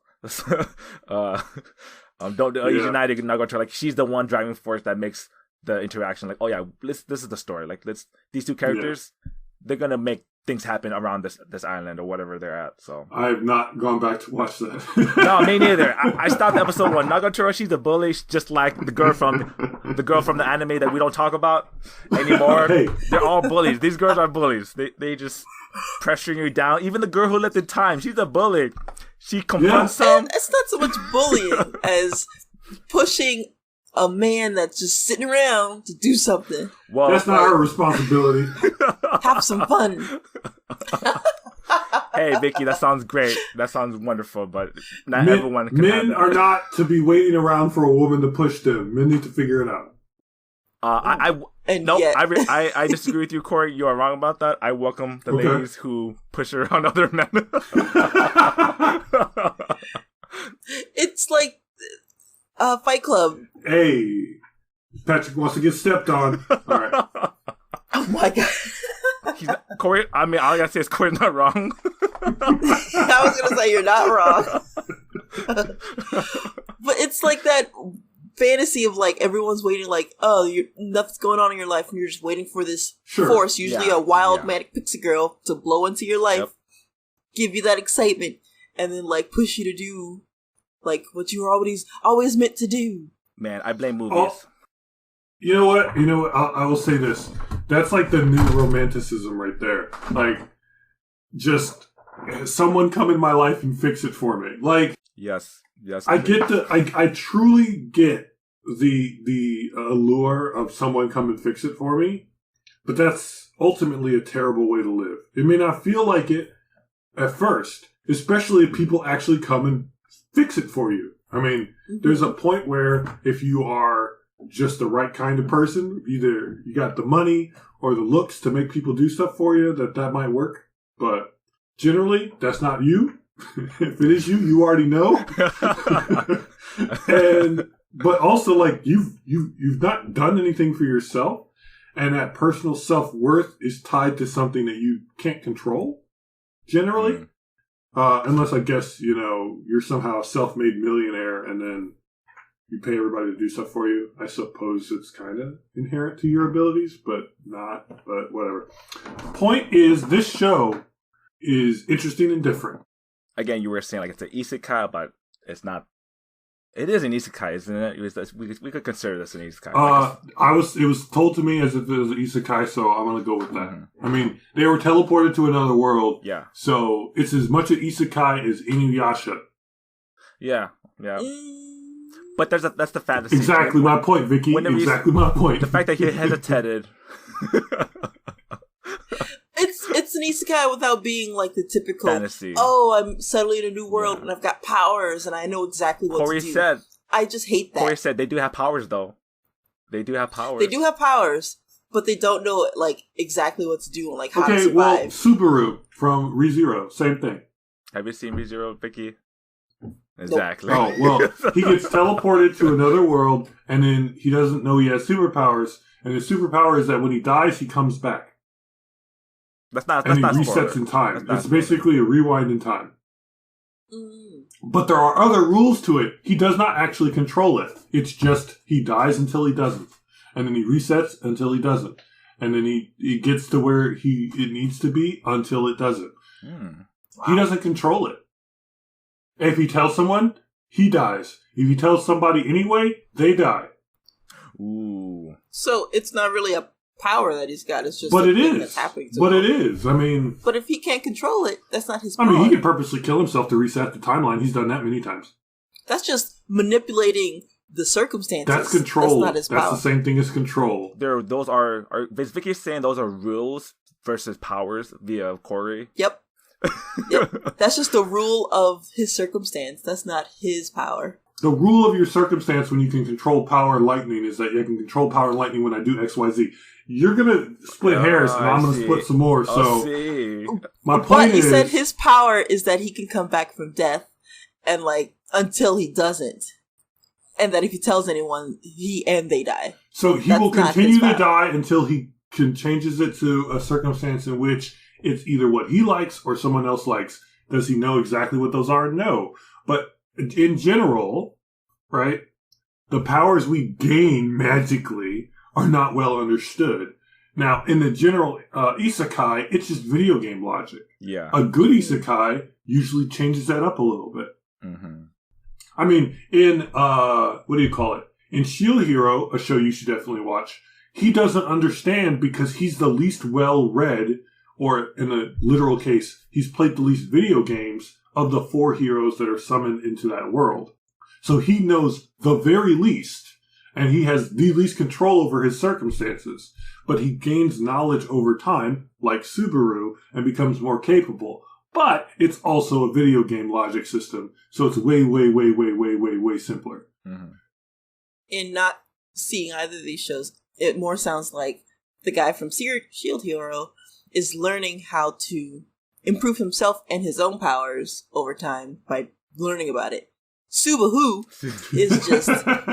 United Nagatoro, like she's the one driving force that makes the interaction like, oh yeah, this is the story. Like these 2 characters, they're gonna make things happen around this island or whatever they're at. So I have not gone back to watch that. No, me neither. I stopped episode 1. Nagatoro, she's a bully, just like the girl from the anime that we don't talk about anymore. Hey. They're all bullies. These girls are bullies. They just pressuring you down. Even the girl who lived in time, she's a bully. She confronts him. It's not so much bullying as pushing a man that's just sitting around to do something. Well, that's not our responsibility. Have some fun. Hey, Vicky, that sounds great. That sounds wonderful, but not everyone can Men are not to be waiting around for a woman to push them. Men need to figure it out. I disagree with you, Cori. You are wrong about that. I welcome the ladies who push around other men. It's like Fight Club. Hey, Patrick wants to get stepped on. All right. Oh my god. Cori, I mean, all I gotta say is Cori's not wrong. I was gonna say you're not wrong. But it's like that fantasy of like everyone's waiting, like, oh, nothing's going on in your life, and you're just waiting for this force, usually a wild manic pixie girl, to blow into your life, give you that excitement, and then like push you to do like what you were always meant to do. Man, I blame movies. You know what? I will say this. That's like the new romanticism right there. Like, just someone come in my life and fix it for me. Like, yes. I truly get the allure of someone come and fix it for me, but that's ultimately a terrible way to live. It may not feel like it at first, especially if people actually come and fix it for you. I mean, there's a point where if you are just the right kind of person, either you got the money or the looks to make people do stuff for you, that might work. But generally, that's not you. If it is you, you already know. But also, like, you've not done anything for yourself, and that personal self-worth is tied to something that you can't control, generally. Unless, I guess, you're somehow a self-made millionaire and then you pay everybody to do stuff for you. I suppose it's kind of inherent to your abilities, but not. But whatever. Point is, this show is interesting and different. Again, you were saying like it's an isekai, but it's not. It is an isekai, isn't it? We could consider this an isekai. It was told to me as if it was an isekai, so I'm gonna go with that. Mm-hmm. I mean, they were teleported to another world. Yeah. So it's as much an isekai as Inuyasha. Yeah. But that's the fantasy. Exactly my point, Vicky. Exactly my point. The fact that he hesitated. It's an isekai without being like the typical fantasy. Oh, I'm suddenly in a new world and I've got powers and I know exactly what to do. I just hate that. Cori said they do have powers though. They do have powers. They do have powers, but they don't know like exactly what to do and like how to survive. Well, Subaru from ReZero, same thing. Have you seen ReZero, Vicky? Exactly. Nope. Oh, well, he gets teleported to another world and then he doesn't know he has superpowers, and his superpower is that when he dies, he comes back. That's not resets in time. It's basically a rewind in time. But there are other rules to it. He does not actually control it. It's just he dies until he doesn't. And then he resets until he doesn't. And then he gets to where it needs to be until it doesn't. Wow. He doesn't control it. If he tells someone, he dies. If he tells somebody anyway, they die. Ooh. So it's not really a power that he's got. It's just but a it thing is. that's happening to but him. it is. I mean... But if he can't control it, that's not his power. I mean, he could purposely kill himself to reset the timeline. He's done that many times. That's just manipulating the circumstances. That's control. That's not his power. That's the same thing as control. Those are is Vicky saying those are rules versus powers via Cori? Yep. That's just the rule of his circumstance. That's not his power. The rule of your circumstance when you can control power and lightning is that you can control power and lightning when I do XYZ. You're going to split hairs, and I'm going to split some more. So my point is... But he said his power is that he can come back from death, and until he doesn't. And that if he tells anyone, they die. So he will continue to die until he changes it to a circumstance in which it's either what he likes or someone else likes. Does he know exactly what those are? No. But in general, right, the powers we gain magically are not well understood. Now, in the general isekai, it's just video game logic. Yeah. A good isekai usually changes that up a little bit. Mm-hmm. I mean, in, what do you call it? In Shield Hero, a show you should definitely watch, he doesn't understand because he's the least well-read, or in the literal case, he's played the least video games of the 4 heroes that are summoned into that world. So he knows the very least, and he has the least control over his circumstances. But he gains knowledge over time, like Subaru, and becomes more capable. But it's also a video game logic system, so it's way, way, way, way, way, way, way simpler. Mm-hmm. In not seeing either of these shows, it more sounds like the guy from Shield Hero is learning how to improve himself and his own powers over time by learning about it. Subaru is just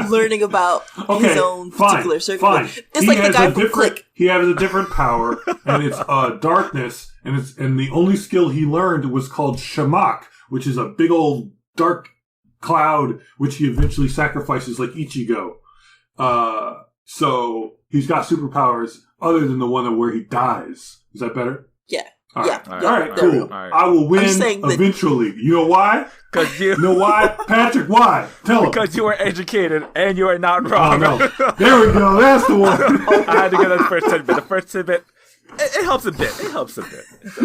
learning about his own particular circumstance. It's like the guy from Click. He has a different power, and it's darkness, and the only skill he learned was called Shamak, which is a big old dark cloud, which he eventually sacrifices like Ichigo. So he's got superpowers other than the one where he dies. Is that better? Yeah. All right. Yeah. All right, cool. All right. I will win eventually. You know why? You know why? Patrick, why? Tell him. Because you are educated and you are not wrong. Oh, no. There we go. That's the one. I had to get that first tidbit. The first tidbit, it helps a bit. It helps a bit.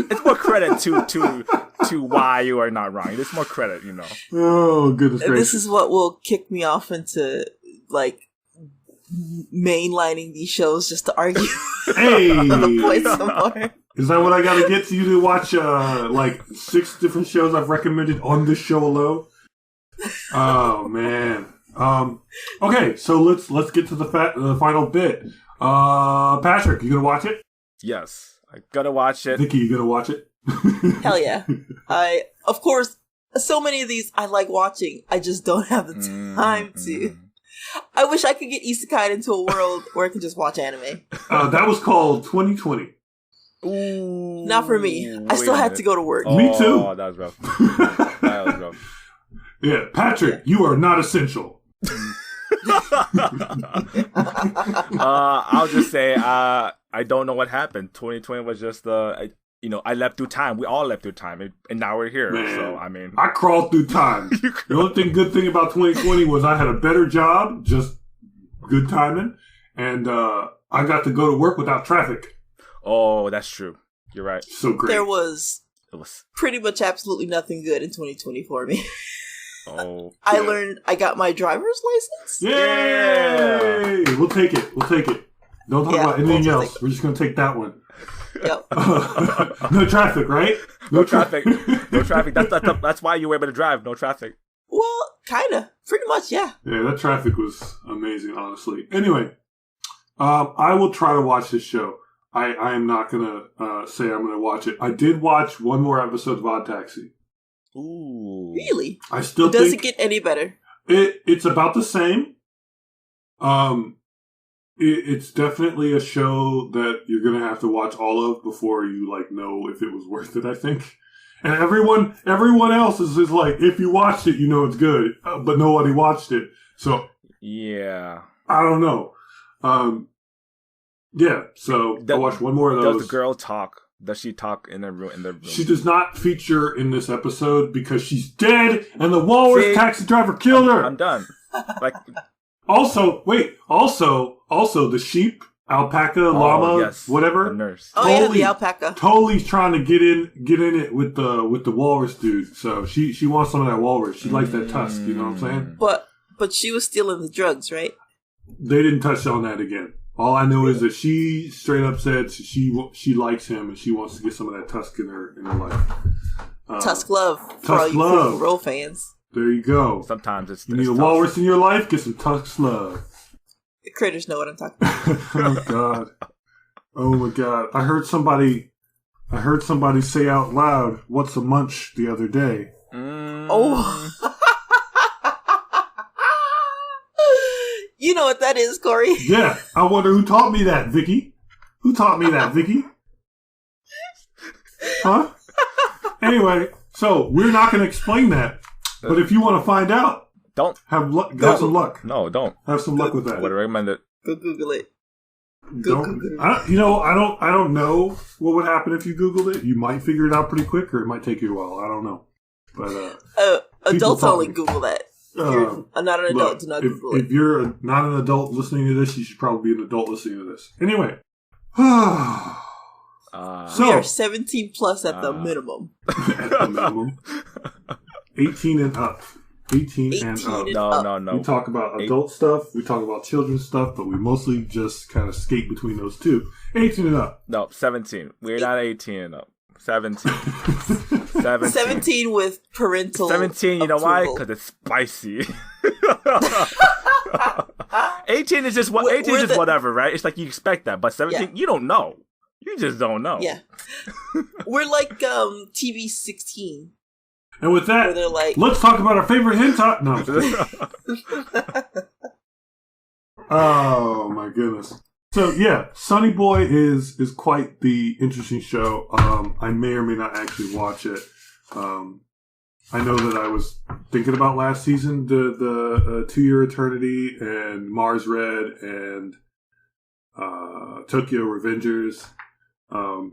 It's more credit to why you are not wrong. It's more credit, you know. Oh, goodness gracious. This is what will kick me off into, mainlining these shows just to argue the point some more. Is that what I got to get to you to watch, 6 different shows I've recommended on this show alone? Oh, man. Okay, so let's get to the final bit. Patrick, you gonna watch it? Yes, I gotta watch it. Vicky, you gonna watch it? Hell yeah. Of course, so many of these I like watching. I just don't have the time to. I wish I could get isekai into a world where I can just watch anime. That was called 2020. Ooh, not for me. I still had to go to work. Me too. Oh, that was rough. That was rough. Yeah, Patrick, you are not essential. I'll just say I don't know what happened. 2020 was just I leapt through time. We all leapt through time, and now we're here. Man, so I mean, I crawled through time. The only good thing about 2020 was I had a better job, just good timing, and I got to go to work without traffic. Oh, that's true. You're right. So great. It was pretty much absolutely nothing good in 2020 for me. Oh, I got my driver's license. Yay! We'll take it. Don't talk about anything else. We're just going to take that one. Yep. No traffic, right? No traffic. No traffic. That's why you were able to drive. No traffic. Well, kind of. Pretty much, yeah. Yeah, that traffic was amazing, honestly. Anyway, I will try to watch this show. I am not going to say I'm going to watch it. I did watch one more episode of Odd Taxi. Ooh. Really? I still Does it get any better? It's about the same. It's definitely a show that you're going to have to watch all of before you know if it was worth it, I think. And everyone else is like, if you watched it, you know it's good. But nobody watched it. So yeah. I don't know. Yeah, so I'll watch one more of those. Does the girl talk? Does she talk in the room? She does not feature in this episode because she's dead and the walrus taxi driver killed her. I'm done. Also, the sheep, alpaca, llama, whatever. The nurse. The alpaca. Totally trying to get in it with the walrus dude. So she wants some of that walrus. She likes that tusk. You know what I'm saying? But she was stealing the drugs, right? They didn't touch on that again. All I know is that she straight up said she likes him and she wants to get some of that tusk in her life. Tusk love for all you Critical Role fans. There you go. Sometimes it's you need a walrus in your life. Get some tusk love. The critters know what I'm talking about. Oh my god! I heard somebody say out loud, "What's a munch?" the other day. Oh. You know what that is, Cori. Yeah, I wonder who taught me that, Vicky. Who taught me that, Vicky? Huh? Anyway, so we're not going to explain that, but if you want to find out, don't have luck. Have some luck. No, don't have some luck with that. I would recommend it. Go Google it. I don't know what would happen if you Googled it. You might figure it out pretty quick, or it might take you a while. I don't know. But adults only Google that. If you're not an adult, do not Google it. If you're not an adult listening to this, you should probably be an adult listening to this. Anyway. We are 17 plus at the minimum. At the minimum. 18 and up. 18 and up. No. We talk about adult stuff, we talk about children's stuff, but we mostly just kind of skate between those two. 18 and up. No, 17. We're not 18 and up. 17. 17 with parental 17, you know approval. why? Because it's spicy. 18 is just whatever, right? It's like you expect that, but 17, you don't know. You just don't know. Yeah. We're like TV 16. And with that, let's talk about our favorite hentai. No. Oh my goodness. So yeah, Sonny Boy is quite the interesting show. I may or may not actually watch it. I know that I was thinking about last season, the 2 Year Eternity and Mars Red and Tokyo Revengers. I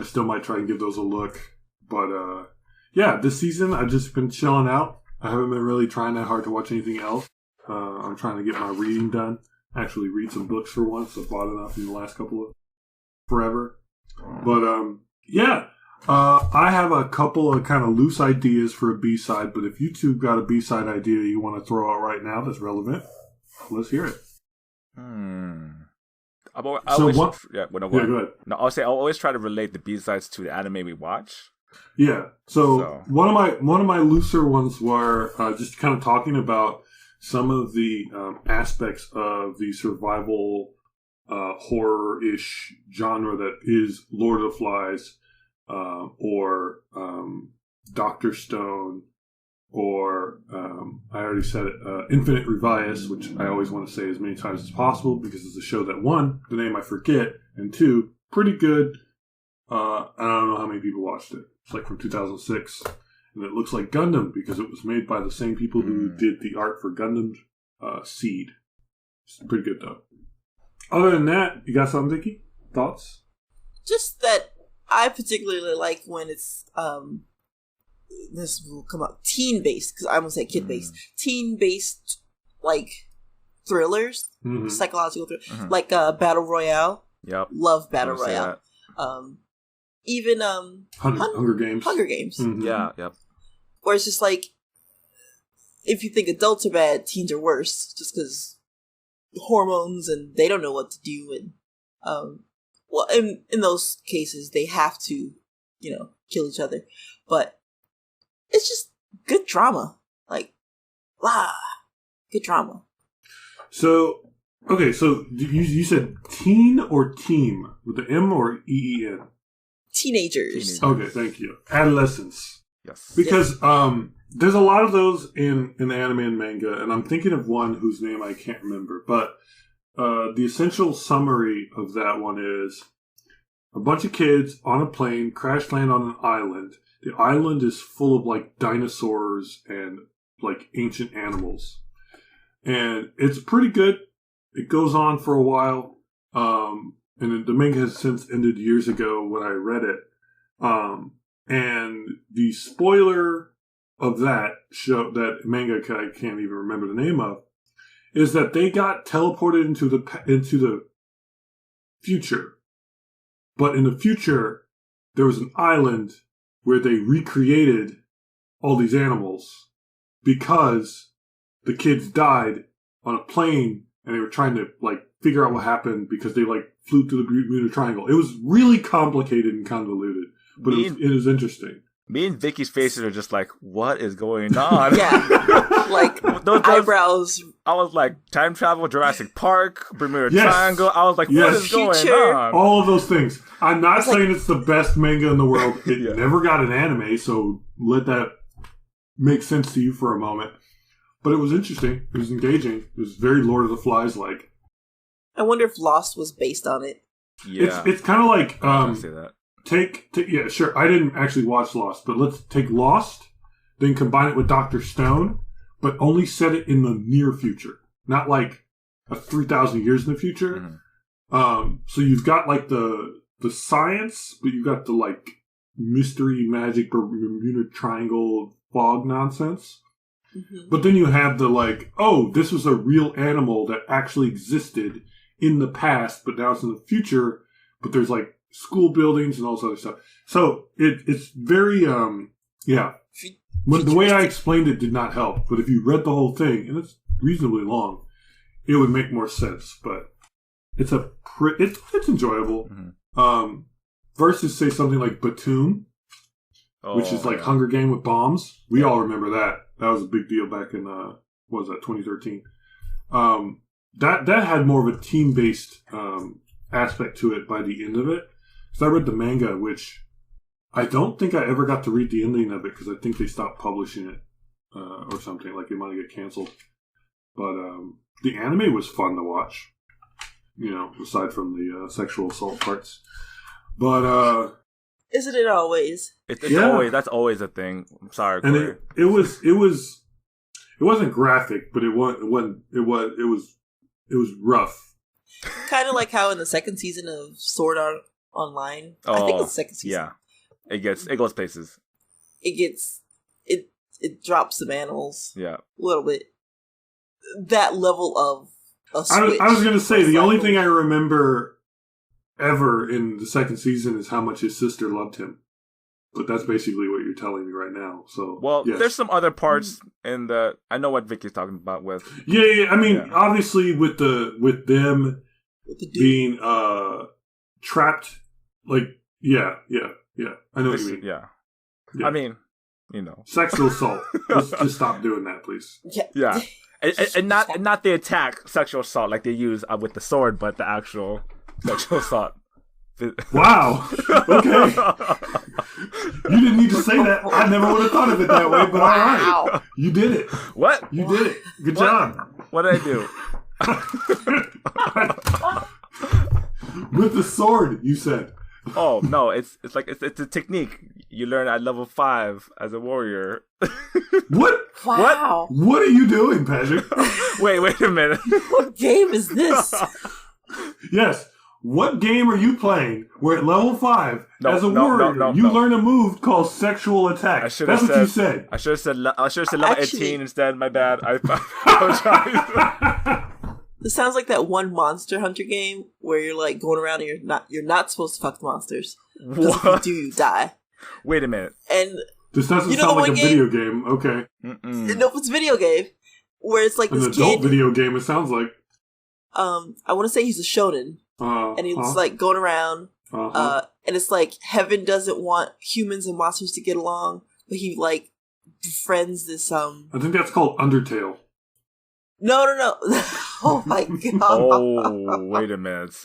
still might try and give those a look, but yeah, this season I've just been chilling out. I haven't been really trying that hard to watch anything else. I'm trying to get my reading done. Actually read some books for once. I've bought enough in the last couple of forever. But yeah, I have a couple of kind of loose ideas for a B-side, but if you two got a B-side idea you want to throw out right now that's relevant, let's hear it. Go ahead. No, I'll say I'll always try to relate the B-sides to the anime we watch. Yeah. So one of my looser ones were just kind of talking about some of the aspects of the survival horror-ish genre that is Lord of the Flies or Dr. Stone or I already said it, Infinite Revias, which I always want to say as many times as possible because it's a show that, one, the name I forget, and two, pretty good. I don't know how many people watched it. It's like from 2006. And it looks like Gundam because it was made by the same people who did the art for Gundam Seed. It's pretty good, though. Other than that, you got something, Vicky? Thoughts? Just that I particularly like when it's, this will come out, teen-based, because I almost say kid-based. Teen-based, like, thrillers, psychological thrillers, like Battle Royale. Yep. Love Battle Royale. Even Hunger Games. Hunger Games. Mm-hmm. Yeah, yep. Where it's just like, if you think adults are bad, teens are worse, just because hormones and they don't know what to do, and well, in those cases they have to, kill each other. But it's just good drama, good drama. So okay, so you said teen or team with the M or EEN? Teenagers. Okay, thank you. Adolescents. Yes. Because there's a lot of those in the anime and manga, and I'm thinking of one whose name I can't remember. But the essential summary of that one is a bunch of kids on a plane crash land on an island. The island is full of like dinosaurs and like ancient animals. And it's pretty good. It goes on for a while. And the manga has since ended years ago when I read it. And the spoiler of that show, that manga I can't even remember the name of, is that they got teleported into the future. But in the future, there was an island where they recreated all these animals because the kids died on a plane and they were trying to, like, figure out what happened because they, like, flew through the Bermuda Triangle. It was really complicated and convoluted, but it was interesting. Me and Vicky's faces are just like, what is going on? Yeah. Like, those eyebrows. I was like, time travel, Jurassic Park, Bermuda Triangle. I was like, what is going on? All of those things. I'm not saying it's the best manga in the world. It never got an anime, so let that make sense to you for a moment. But it was interesting. It was engaging. It was very Lord of the Flies-like. I wonder if Lost was based on it. Yeah. It's kind of like... I say that. Yeah, sure. I didn't actually watch Lost, but let's take Lost, then combine it with Dr. Stone, but only set it in the near future, not like 3,000 years in the future. Mm-hmm. So you've got like the science, but you've got the like mystery, magic, Bermuda Triangle, fog nonsense. Mm-hmm. But then you have the like, oh, this was a real animal that actually existed in the past, but now it's in the future. But there's like school buildings and all this other stuff. So it's very, the way I explained it did not help. But if you read the whole thing, and it's reasonably long, it would make more sense. But it's it's enjoyable. Mm-hmm. Versus, say, something like Batum, which is like Hunger Game with bombs. We all remember that. That was a big deal back in, 2013? That had more of a team-based aspect to it by the end of it. Because I read the manga, which I don't think I ever got to read the ending of it because I think they stopped publishing it or something. Like, it might get canceled. But the anime was fun to watch, aside from the sexual assault parts. But isn't it always? It's always, that's always a thing. I'm sorry, Cori. And it wasn't graphic, but it was rough. Kind of like how in the second season of Sword Art Online, I think it's the second season. Yeah, it goes places. It drops some animals. Yeah, a little bit. That level of a switch. I was going to say the only thing I remember ever in the second season is how much his sister loved him. But that's basically what you're telling me right now. So, there's some other parts in the. I know what Vicky's talking about with. Yeah. I mean, obviously, with them being trapped, like, yeah. I know what you mean. Yeah. I mean, sexual assault. Let's just stop doing that, please. Yeah, and not the attack sexual assault like they use with the sword, but the actual sexual assault. Wow. Okay. You didn't need to say that. I never would have thought of it that way, but all right. You did it. What? You did it. Good job. What did I do? With the sword, you said. Oh, no. It's like it's a technique you learn at level 5 as a warrior. What? Wow. What are you doing, Patrick? Wait a minute. What game is this? Yes. What game are you playing where at level 5, as a warrior, you learn a move called sexual attack? That's what you said. I should have said level 18 instead. My bad. I apologize. This sounds like that one Monster Hunter game where you're like going around and you're not supposed to fuck the monsters. Because if you do, you die. Wait a minute. And this doesn't sound like a video game. Okay. No, it's a video game where it's like an this adult kid, video game. It sounds like. I want to say he's a shonen. And he's like going around, and it's like heaven doesn't want humans and monsters to get along, but he like befriends this. I think that's called Undertale. No. Oh my god! Oh, wait a minute.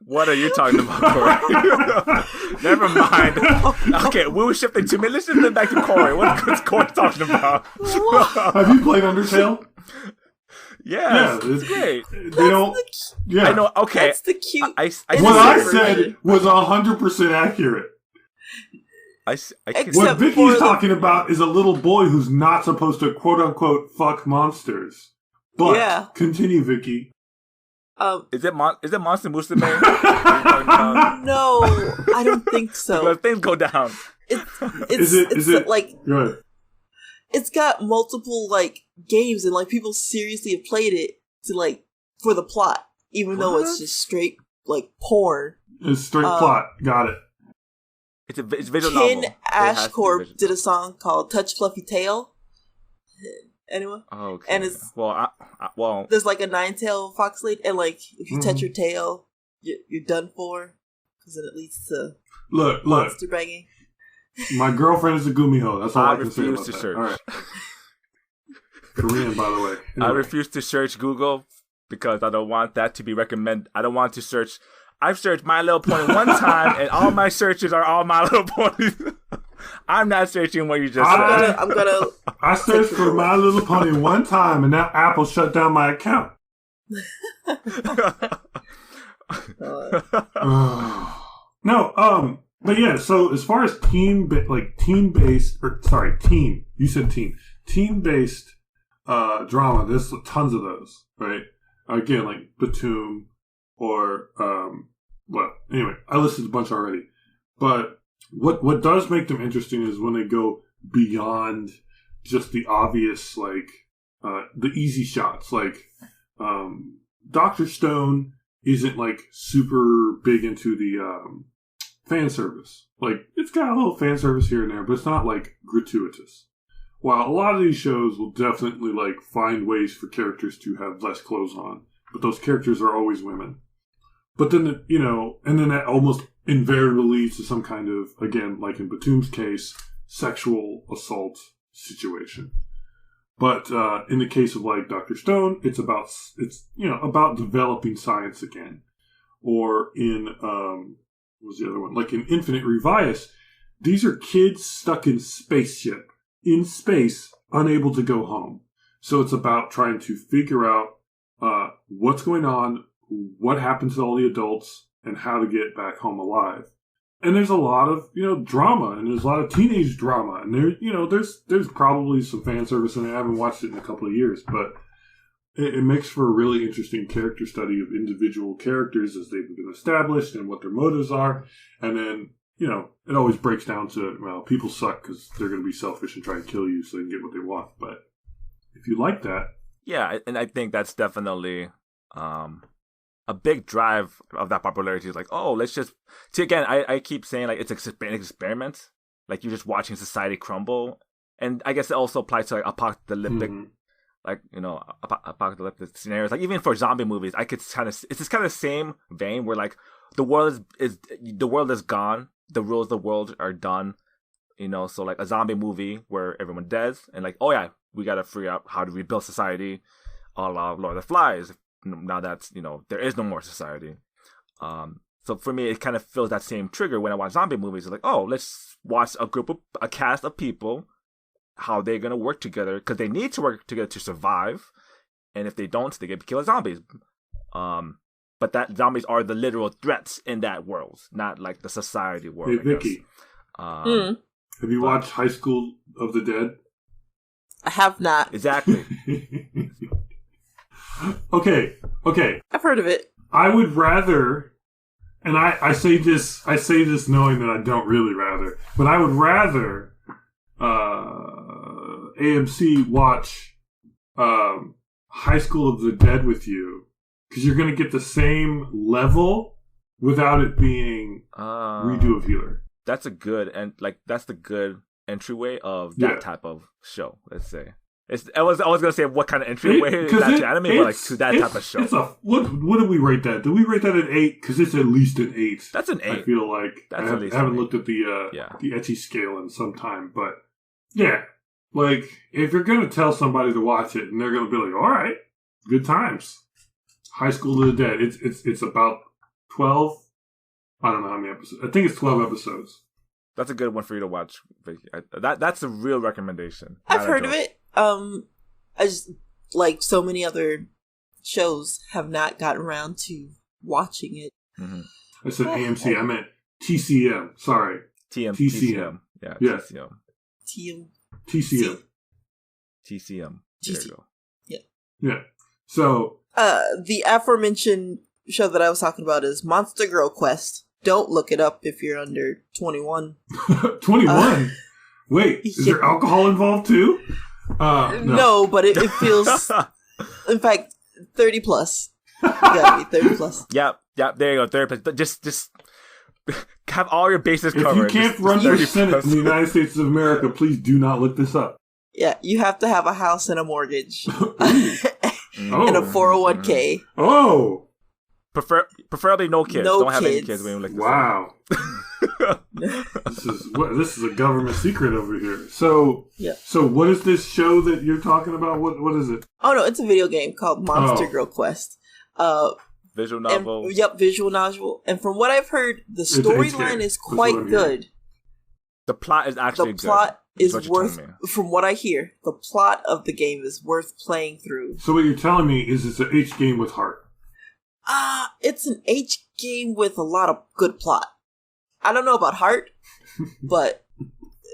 What are you talking about, Cori? Never mind. Okay, we were shifting to me. Let's shift back to Cori. What's Cori talking about? Have you played Undertale? Yeah, it's great. They don't. Yeah, I know. Okay, that's the cute. What I said was 100% accurate. What Vicky's talking about is a little boy who's not supposed to "quote unquote" fuck monsters. But continue, Vicky. Is it Monster Musume? No, I don't think so. Because things go down. Is it like? Go ahead. It's got multiple like games, and like people seriously have played it to like for the plot, even though it's just straight like porn. It's straight plot. Got it. It's visual Ken novel. Ashcorp did a song called "Touch Fluffy Tail." Anyone? Okay. And it's well, there's like a 9-tail fox lady, and like if you touch your tail, you're done for, because then it leads to monster banging. My girlfriend is a gumiho. That's all I can say about to that. Search. All right. Korean, by the way. Anyway. I refuse to search Google because I don't want that to be recommended. I don't want to search. I've searched My Little Pony one time, and all my searches are all My Little Ponies. I'm not searching what you just said. I'm gonna. I searched for My Little Pony one time, and now Apple shut down my account. No, but yeah. So as far as team-based drama, there's tons of those, right? Again, like Batum, or anyway, I listed a bunch already, but. What does make them interesting is when they go beyond just the obvious, like, the easy shots. Like, Dr. Stone isn't, like, super big into the fan service. Like, it's got a little fan service here and there, but it's not, like, gratuitous. While a lot of these shows will definitely, like, find ways for characters to have less clothes on, but those characters are always women. But then, and then that almost invariably leads to some kind of, again, like in Batum's case, sexual assault situation. But in the case of like Dr. Stone, it's about developing science again. Or in what was the other one? Like in Infinite Revias, these are kids stuck in spaceship in space, unable to go home. So it's about trying to figure out what's going on, what happened to all the adults, and how to get back home alive. And there's a lot of, drama, and there's a lot of teenage drama, and there's probably some fan service in it. I haven't watched it in a couple of years, but it makes for a really interesting character study of individual characters as they've been established and what their motives are. And then, it always breaks down to, well, people suck because they're going to be selfish and try and kill you so they can get what they want. But if you like that. Yeah, and I think that's definitely a big drive of that popularity is like, oh, let's just... See, again, I keep saying, like, it's an experiment. Like, you're just watching society crumble. And I guess it also applies to, like, apocalyptic, apocalyptic scenarios. Like, even for zombie movies, I could kind of... It's just kind of the same vein where, like, the world is gone. The rules of the world are done. So, like, a zombie movie where everyone dies. And, like, oh, yeah, we got to figure out how to rebuild society. A la Lord of the Flies. Now that's, there is no more society. So for me, it kind of feels that same trigger when I watch zombie movies. It's like, oh, let's watch a cast of people, how they're going to work together, because they need to work together to survive. And if they don't, they get killed as zombies. But that zombies are the literal threats in that world, not like the society world. Hey, Vicky, have you watched High School of the Dead? I have not. Exactly. Okay. I've heard of it. I would rather, and I say this knowing that I don't really rather, but I would rather AMC watch High School of the Dead with you, because you're going to get the same level without it being redo of Healer. That's a good, and like that's the good entryway of that type of show. Let's say. I was gonna say what kind of entryway is that to anime, but like to that type of show. What did we rate that? Did we rate that an 8? Because it's at least an 8. That's an 8. I feel like I haven't looked at the ecchi scale in some time, but yeah, like if you're gonna tell somebody to watch it and they're gonna be like, all right, good times. High School of the Dead. It's about 12. I don't know how many episodes. I think it's 12 episodes. That's a good one for you to watch. That's a real recommendation. I've heard of it. I just, like so many other shows, have not gotten around to watching it. Mm-hmm. I said AMC. I meant TCM. Sorry. TCM. Yeah. TCM. TCM. TCM. There you go. Yeah. So. The aforementioned show that I was talking about is Monster Girl Quest. Don't look it up if you're under 21. 21? Wait, is there alcohol involved too? No, but it feels. In fact, 30 plus. You gotta be 30 plus. Yep. There you go. 30 plus. Just have all your bases covered. If you can't run for Senate in the United States of America, please do not look this up. Yeah, you have to have a house and a mortgage. And a 401k. Oh! Preferably no kids. No Don't have any kids. kids when you look this Wow. This is a government secret over here. So what is this show that you're talking about? What is it? Oh no, it's a video game called Monster Girl Quest. Visual novel. Visual novel. And from what I've heard, the storyline is quite good. The plot is actually good. The plot is worth, from what I hear, the plot of the game is worth playing through. So what you're telling me is it's an H game with heart. It's an H game with a lot of good plot. I don't know about heart, but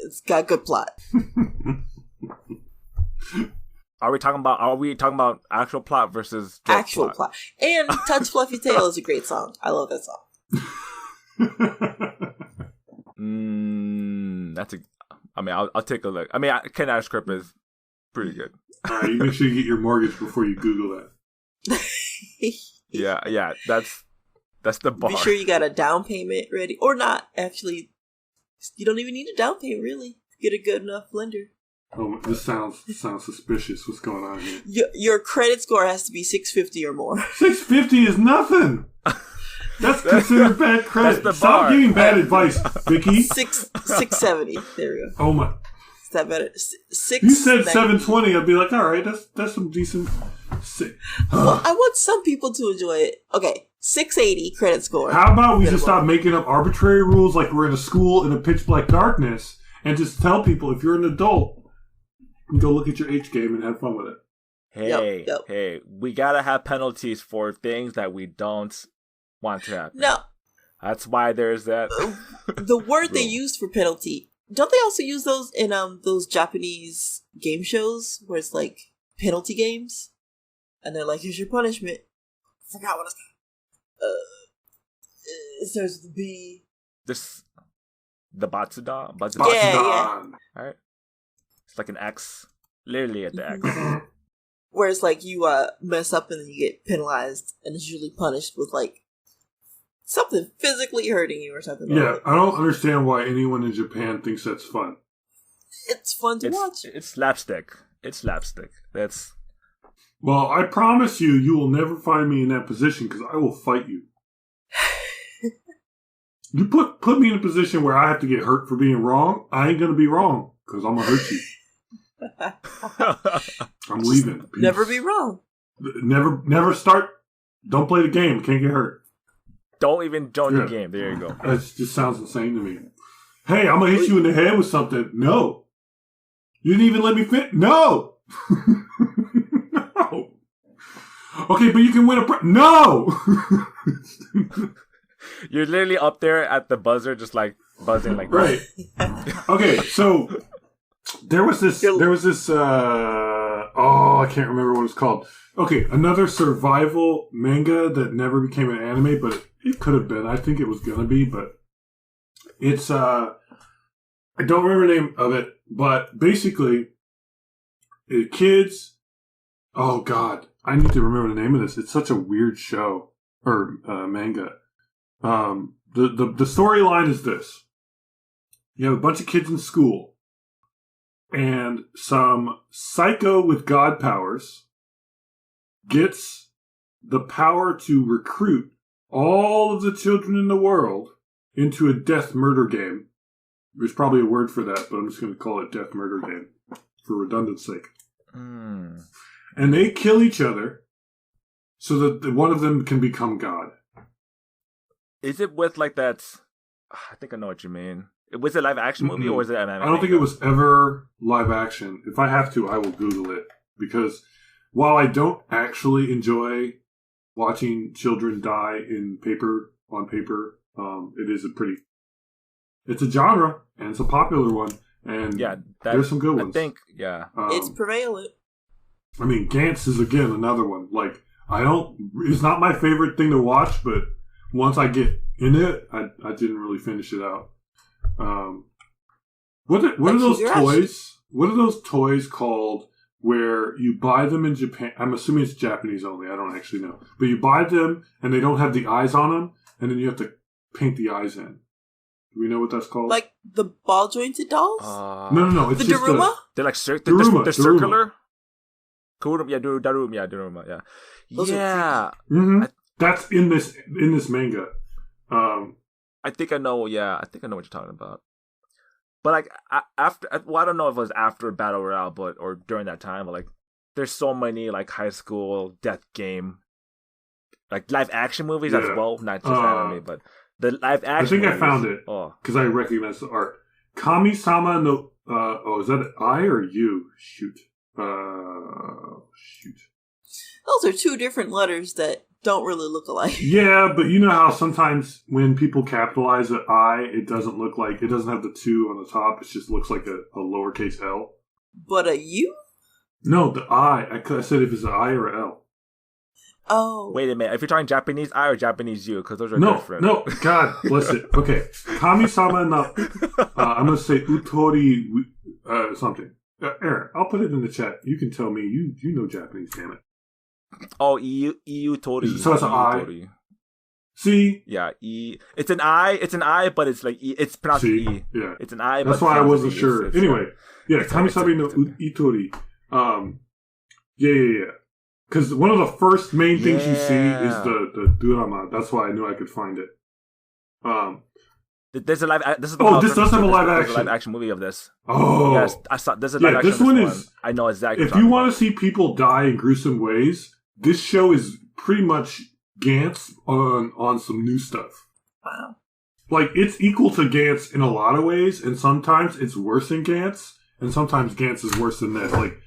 it's got good plot. Are we talking about actual plot versus actual plot? And Touch Fluffy Tail is a great song. I love that song. I'll take a look. Ken Ashcrip is pretty good. All right, you make sure you get your mortgage before you Google that. Yeah, that's the bar. Be sure you got a down payment ready, or not. Actually, you don't even need a down payment really to get a good enough lender. Oh, this sounds suspicious. What's going on here? Your credit score has to be 650 or more. 650 is nothing. That's considered bad credit. Stop giving bad advice, Vicky. 670. There we go. Oh my! Is that better? 6. You said 720. I'd be like, all right, that's some decent. Well, I want some people to enjoy it. Okay, 680 credit score. How about we just stop making up arbitrary rules like we're in a school in a pitch black darkness and just tell people if you're an adult, go look at your H game and have fun with it. Hey, we gotta have penalties for things that we don't want to happen. No. That's why there's that. The word they used for penalty, don't they also use those in those Japanese game shows where it's like penalty games? And they're like, here's your punishment. I forgot what it's called. It starts with the B. The Katsudon? Yeah. Alright. It's like an X. Literally at the X. Where it's like you mess up and then you get penalized and it's usually punished with like something physically hurting you or something. Yeah, I don't understand why anyone in Japan thinks that's fun. It's fun to watch. It's slapstick. That's... Well, I promise you will never find me in that position because I will fight you. You put me in a position where I have to get hurt for being wrong, I ain't going to be wrong because I'm going to hurt you. I'm leaving. Peace. Never be wrong. Never start. Don't play the game. Can't get hurt. Don't even join the game. There you go. That just sounds insane to me. Hey, I'm going to hit you in the head with something. No. You didn't even let me fit. No. No. Okay, but you can win no. You're literally up there at the buzzer, just like buzzing like right. Okay, so there was this. I can't remember what it's called. Okay, another survival manga that never became an anime, but it could have been. I think it was gonna be, but it's I don't remember the name of it, but basically, kids. Oh God, I need to remember the name of this. It's such a weird show or manga. The storyline is this: you have a bunch of kids in school, and some psycho with god powers gets the power to recruit all of the children in the world into a death murder game. There's probably a word for that, but I'm just going to call it death murder game for redundancy's sake. And they kill each other so that one of them can become God. Is it with like that? I think I know what you mean. Was it a live action movie or was it an anime? I don't think it was ever live action. If I have to, I will Google it. Because while I don't actually enjoy watching children die on paper, it is it's a genre, and it's a popular one. And there's some good ones. I think, it's prevalent. I mean, Gantz is, again, another one. Like, it's not my favorite thing to watch, but once I get in it, I didn't really finish it out. What are those toys? what are those toys called where you buy them in Japan? I'm assuming it's Japanese only. I don't actually know. But you buy them and they don't have the eyes on them, and then you have to paint the eyes in. Do we know what that's called? Like the ball jointed dolls? No. It's the just Daruma? They're like Daruma, they're circular. Daruma, yeah. Those yeah. Mm-hmm. That's in this manga. I think I know. Yeah, I think I know what you're talking about. But like after, well, I don't know if it was after Battle Royale, or during that time. But like, there's so many like high school death game, like live action movies as well, not just anime, but the live action. I think movies, I found it because I recognize the art. Kami-sama no. Is that an I or U? Shoot. Those are two different letters that don't really look alike. Yeah, but you know how sometimes when people capitalize an I, it doesn't have the 2 on the top. It just looks like a lowercase L. But a U? No, the I. I said if it's an I or an L. Oh. Wait a minute. If you're talking Japanese I or Japanese U, because those are different. No, God bless it. Okay. Kami-sama no... I'm going to say utori something. Aaron, I'll put it in the chat. You can tell me. You know Japanese, damn it. Oh, EU Tori. So it's an I. Tori. See? Yeah, E. It's an I, but it's like E. It's pronounced E. Yeah. It's an I. That's why I wasn't sure. Anyway, Kami-sama no Itori. Yeah. Because one of the first main things you see is the drama. That's why I knew I could find it. There's a live. This does have a live action. There's a live action movie of this. Oh, yes, I saw. There's a live action. This one is. I know exactly. If you want to see people die in gruesome ways, this show is pretty much Gantz on some new stuff. Wow. Like, it's equal to Gantz in a lot of ways, and sometimes it's worse than Gantz, and sometimes Gantz is worse than this. Like,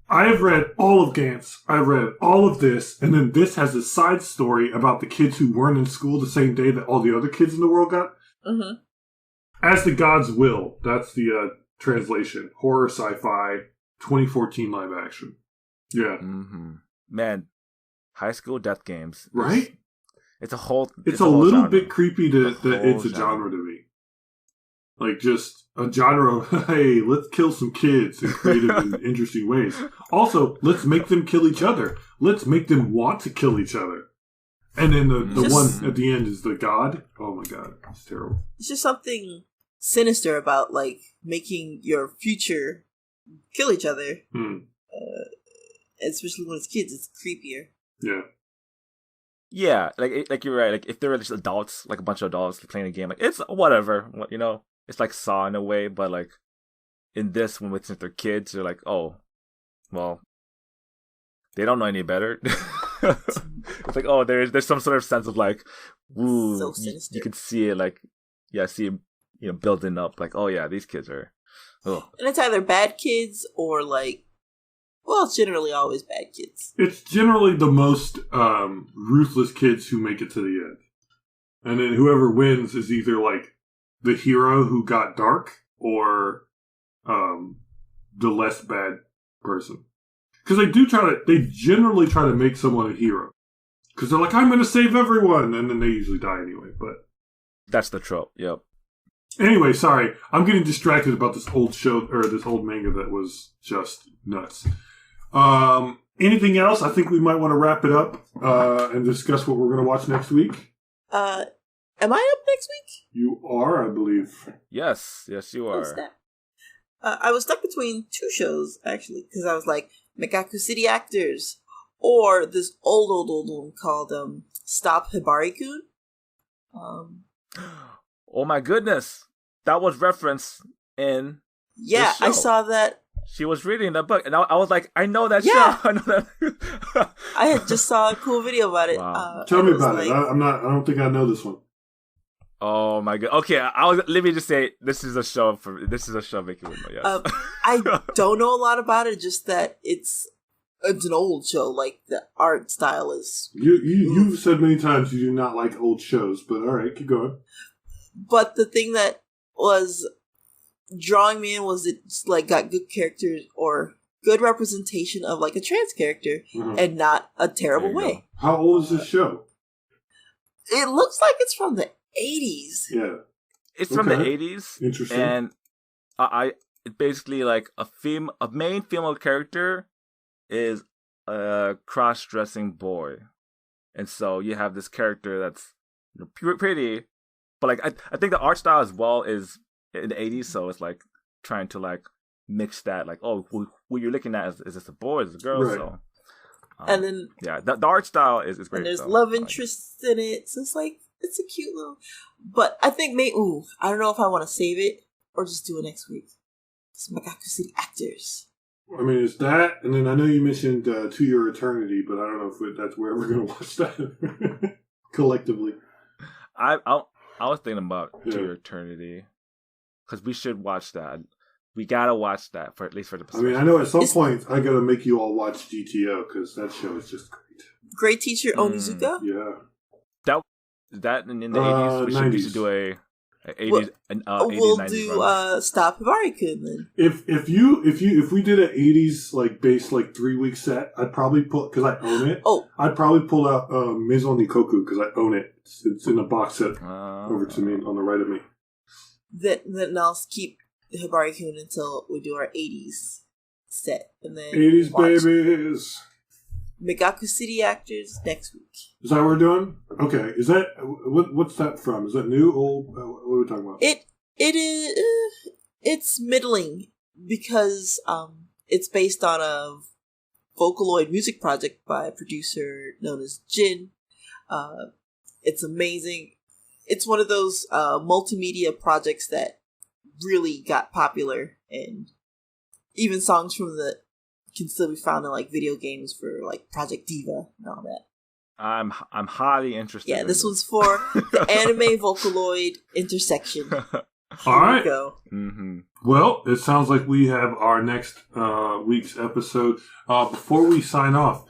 I have read all of Gantz, I've read all of this, and then this has a side story about the kids who weren't in school the same day that all the other kids in the world got. Mm-hmm. As the Gods Will. That's the translation. Horror sci-fi 2014 live action. Yeah. Mm-hmm. Man, high school death games. Right? It's a whole. It's a little genre. Bit creepy that it's a genre to me. Like, just a genre of, hey, let's kill some kids in creative and interesting ways. Also, let's make them kill each other. Let's make them want to kill each other. And then the one at the end is the god. Oh my god, it's terrible. It's just something sinister about, like, making your future kill each other. Especially when it's kids, it's creepier. Yeah. Yeah, like you're right. Like, if they're just adults, like a bunch of adults playing a game, like, it's whatever, you know. It's like Saw in a way, but like in this, when since they're kids, they're like, oh, well, they don't know any better. It's like, oh, there's some sort of sense of like, ooh, so sinister. You can see it, like, see it, building up, like, oh yeah, these kids are. Oh. And it's either bad kids or like, well, it's generally always bad kids. It's generally the most ruthless kids who make it to the end, and then whoever wins is either like the hero who got dark or the less bad person. Because they generally try to make someone a hero. Because they're like, I'm going to save everyone. And then they usually die anyway. But that's the trope, yep. Anyway, sorry. I'm getting distracted about this old show, or this old manga that was just nuts. Anything else? I think we might want to wrap it up and discuss what we're going to watch next week. Am I up next week? You are, I believe. Yes, you are. I was stuck between two shows, actually, because I was like, Mekaku City Actors, or this old one called Stop Hibari-kun. Oh my goodness. That was referenced in this show. I saw that. She was reading that book, and I was like, I know that show. I know that. I had just saw a cool video about it. Wow. Tell me about it. I don't think I know this one. Oh my god. Okay, let me just say this is a show Vicky would know. Yes. I don't know a lot about it, just that it's an old show. Like, the art style is. You've said many times you do not like old shows, but all right, keep going. But the thing that was drawing me in was it's like got good characters or good representation of like a trans character, and not a terrible way. How old is this show? It looks like it's from the 80s. Yeah. It's from the 80s. Interesting. And it basically like a main female character is a cross-dressing boy, and so you have this character that's pretty, but like I think the art style as well is in the 80s, so it's like trying to like mix that, like, oh, who you're looking at is this a boy, is this a girl? Right. So and then the art style is great. And there's love interests in it, so it's like it's a cute little. But I think I don't know if I want to save it or just do it next week. It's Mekaku City Actors. I mean, it's that, and then I know you mentioned To Your Eternity, but I don't know if that's where we're going to watch that collectively. I was thinking about To Your Eternity because we should watch that. We gotta watch that for at least for the. I mean, I know at some point I gotta make you all watch GTO because that show is just great. Great Teacher Onizuka. Yeah, that in the 80s. We should do a 80s. We'll 90s do Stop Hibari-kun then. If we did an 80s like base like 3-week set, I'd probably because I own it. I'd probably pull out Maison Nikoku because I own it. It's in a box set over to me on the right of me. Then I'll keep Hibari-kun until we do our 80s set, and then 80s babies. Mekaku City Actors next week. Is that what we're doing? Okay. Is that what's that from? Is that new, old? What are we talking about? It is. It's middling because it's based on a Vocaloid music project by a producer known as Jin. It's amazing. It's one of those multimedia projects that really got popular, and even songs from the can still be found in like video games for like Project Diva and all that. I'm highly interested. Yeah, this was for the anime Vocaloid intersection. All right. Go. Mm-hmm. Well, it sounds like we have our next week's episode. Before we sign off,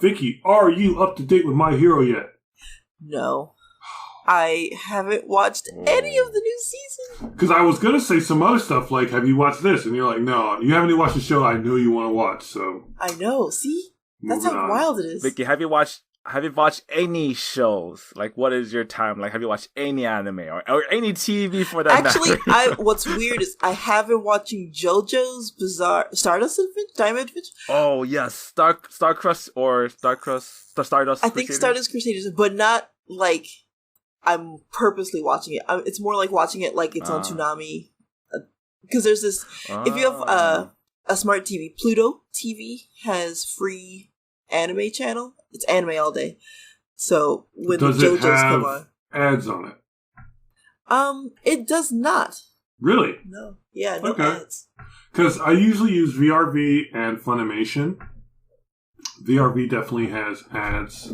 Vicky, are you up to date with My Hero yet? No. I haven't watched any of the new season. Because I was going to say some other stuff like, have you watched this? And you're like, no, you haven't even watched the show I know you want to watch. So I know. See? That's how wild it is. Vicky, have you watched any shows? Like, what is your time? Like, have you watched any anime or any TV for that Actually, matter? what's weird is I have been watching JoJo's Bizarre Stardust Adventure? Diamond Adventure? Oh, yes. Stardust or Stardust I think Stardust Crusaders, but not like I'm purposely watching it. It's more like watching it like it's on Toonami. Because there's this... If you have a smart TV, Pluto TV has free anime channel. It's anime all day. So when does the JoJo's it have come on... ads on it? It does not. Really? No. Yeah, no ads. Because I usually use VRV and Funimation. VRV definitely has ads.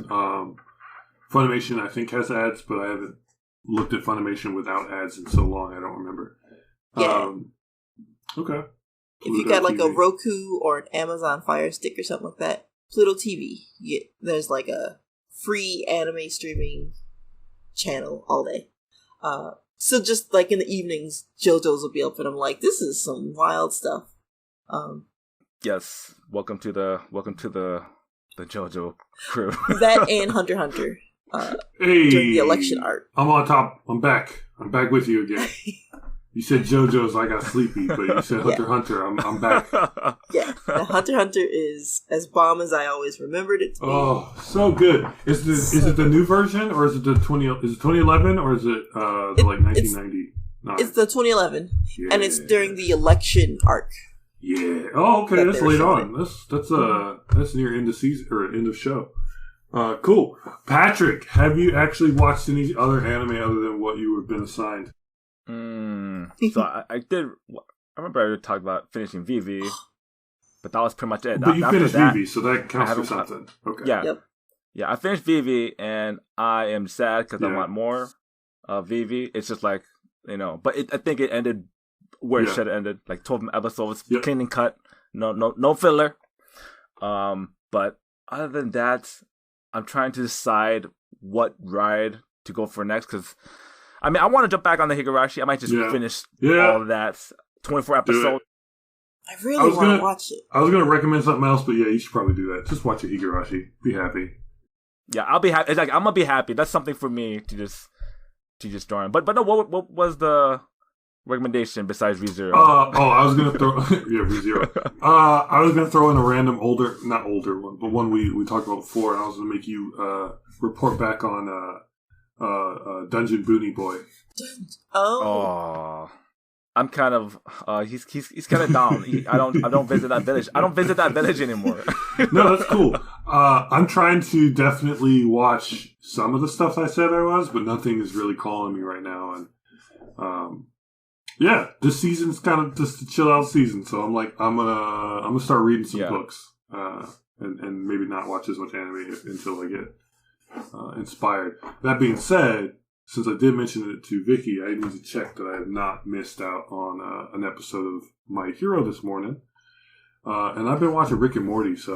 Funimation, I think, has ads, but I haven't looked at Funimation without ads in so long, I don't remember. Yeah. Okay. If you got like a Roku or an Amazon Fire Stick or something like that, Pluto TV, there's like a free anime streaming channel all day. So just like in the evenings, JoJo's will be up, and I'm like, this is some wild stuff. Yes, welcome to the JoJo crew. That and Hunter x Hunter. Hey, during the election art. I'm on top. I'm back. I'm back with you again. You said JoJo's, I got sleepy, but you said Hunter x Hunter. I'm back. Yeah, Hunter x Hunter is as bomb as I always remembered it to be. Oh, so good. Is it the new version, or is it the 2011, or is it like 1990? It's the 2011, and it's during the election arc. Yeah. Oh, okay. That's late on. That's near end of season or end of show. Cool. Patrick, have you actually watched any other anime other than what you have been assigned? So I did. I remember I talked about finishing VV, but that was pretty much it. But you finished VV, so that counts for something. Okay. Yeah. Yep. Yeah, I finished VV, and I am sad because I want more VV. It's just like, but I think it ended where it should have ended, like 12 episodes, clean and cut, no filler. But other than that, I'm trying to decide what ride to go for next, because I mean, I want to jump back on the Higurashi. I might just finish all of that 24 episodes. I really want to watch it. I was going to recommend something else, but yeah, you should probably do that. Just watch it, Higurashi. Be happy. Yeah, I'll be happy. It's like, I'm gonna be happy. That's something for me to just join. But no, what was the recommendation besides ReZero? I was gonna throw ReZero. I was gonna throw in a random not older one, but one we talked about before, and I was gonna make you report back on Dungeon Boonie Boy. Oh. I'm kind of he's kind of down. I don't visit that village. I don't visit that village anymore. No, that's cool. I'm trying to definitely watch some of the stuff I said I was, but nothing is really calling me right now. And yeah, this season's kind of just a chill out season. So I'm gonna start reading some books and maybe not watch as much anime until I get inspired. That being said, since I did mention it to Vicky, I need to check that I have not missed out on an episode of My Hero this morning. And I've been watching Rick and Morty, so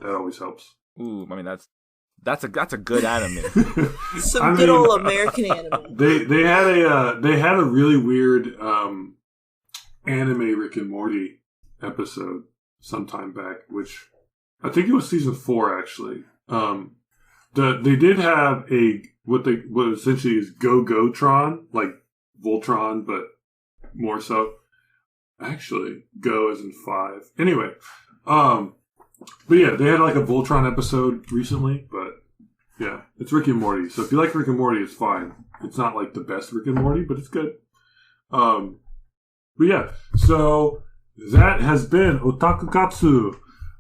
that always helps. Ooh, I mean that's a good anime. Some good old American anime. They had a really weird anime Rick and Morty episode sometime back, which I think it was season 4 actually. They did have what essentially is Go-Go-Tron, like Voltron, but more so. Actually, Go as in 5. Anyway, but yeah, they had like a Voltron episode recently, but yeah, it's Rick and Morty. So if you like Rick and Morty, it's fine. It's not like the best Rick and Morty, but it's good. But yeah, so that has been Taku Katsu.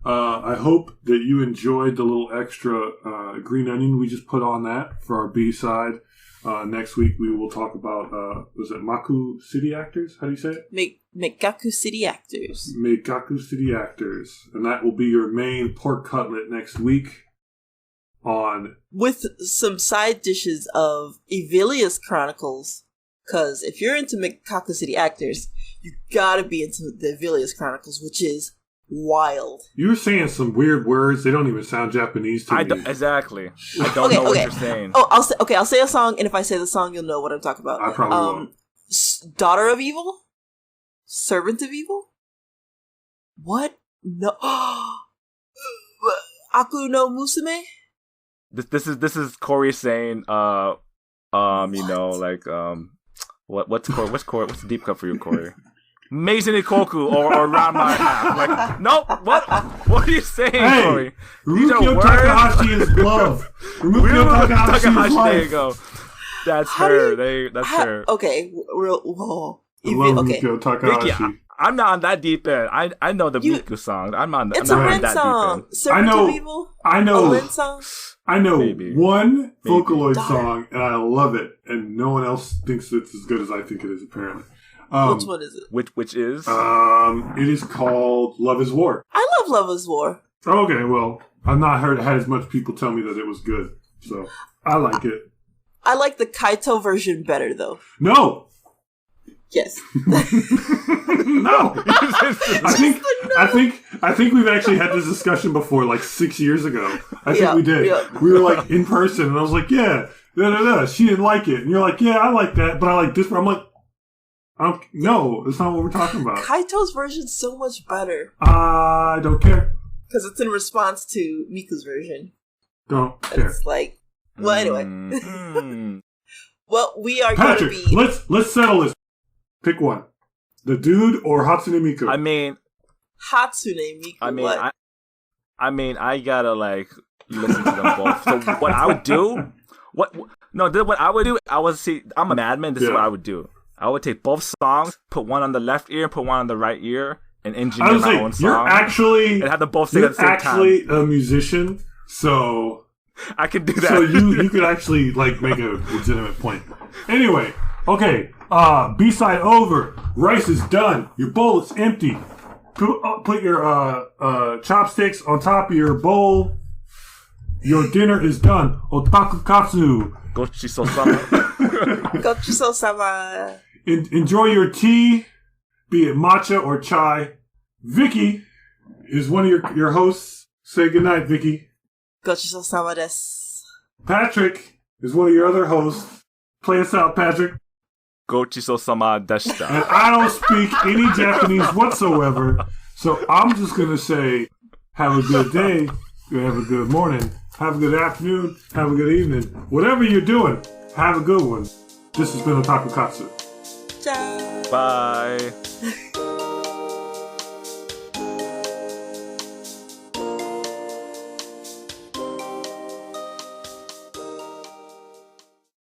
I hope that you enjoyed the little extra green onion we just put on that for our B-side. Next week we will talk about, was it Mekaku City Actors? How do you say it? Mekaku City Actors. Mekaku City Actors. And that will be your main pork cutlet next week on... With some side dishes of Evilius Chronicles. Because if you're into Mekaku City Actors, you gotta be into the Evilius Chronicles, which is... wild. You were saying some weird words. They don't even sound Japanese to me. Exactly. I don't know what you're saying. Oh, I'll say a song, and if I say the song, you'll know what I'm talking about. I probably won't. Daughter of Evil? Servant of Evil? What? No. Aku no Musume? This is Cori saying, what's the deep cut for you, Cori? Amazing Ikoku or round my half. Like, no, what? What are you saying, Cori? Rumukyo Takahashi is love. Rumukyo Takahashi is life. There you go. That's her. That's her. Okay, whoa. I love Rumukyo Takahashi. Vicky, I'm not on that deep end. I know the Miku song. It's a Ren song. Servant of Evil? I know. A Ren song? I know one Vocaloid song, and I love it, and no one else thinks it's as good as I think it is, apparently. Which one is it? Which is? It is called Love is War. I love Love is War. Okay, well, I've not had as much people tell me that it was good, so I like it. I like the Kaito version better, though. No! Yes. No! I think we've actually had this discussion before, like 6 years ago. I think we did. Yeah. We were like in person, and I was like, yeah, she didn't like it. And you're like, yeah, I like that, but I like this. I'm like, no, that's not what we're talking about. Kaito's version's so much better. I don't care. Because it's in response to Miku's version. Don't care. It's like, well, anyway. Well, we are going to be... Let's settle this. Pick one. The Dude or Hatsune Miku? I mean... Hatsune Miku, I gotta, like, listen to them both. So what I would do... What I would do, I'm a madman, this is what I would do. I would take both songs, put one on the left ear, put one on the right ear, and engineer my own song. And have them both sing at the same time. You're actually a musician, so... I could do that. So you could actually, like, make a legitimate point. Anyway, okay, B-side over. Rice is done. Your bowl is empty. Put your chopsticks on top of your bowl. Your dinner is done. Taku Katsu. Gochisousama. Gochisousama. Enjoy your tea, be it matcha or chai. Vicky is one of your hosts. Say goodnight, Vicky. Gochisousama desu. Patrick is one of your other hosts. Play us out, Patrick. Gochisousama deshita. And I don't speak any Japanese whatsoever, so I'm just going to say, have a good day, have a good morning, have a good afternoon, have a good evening. Whatever you're doing, have a good one. This has been Taku Katsu. Ciao. Bye.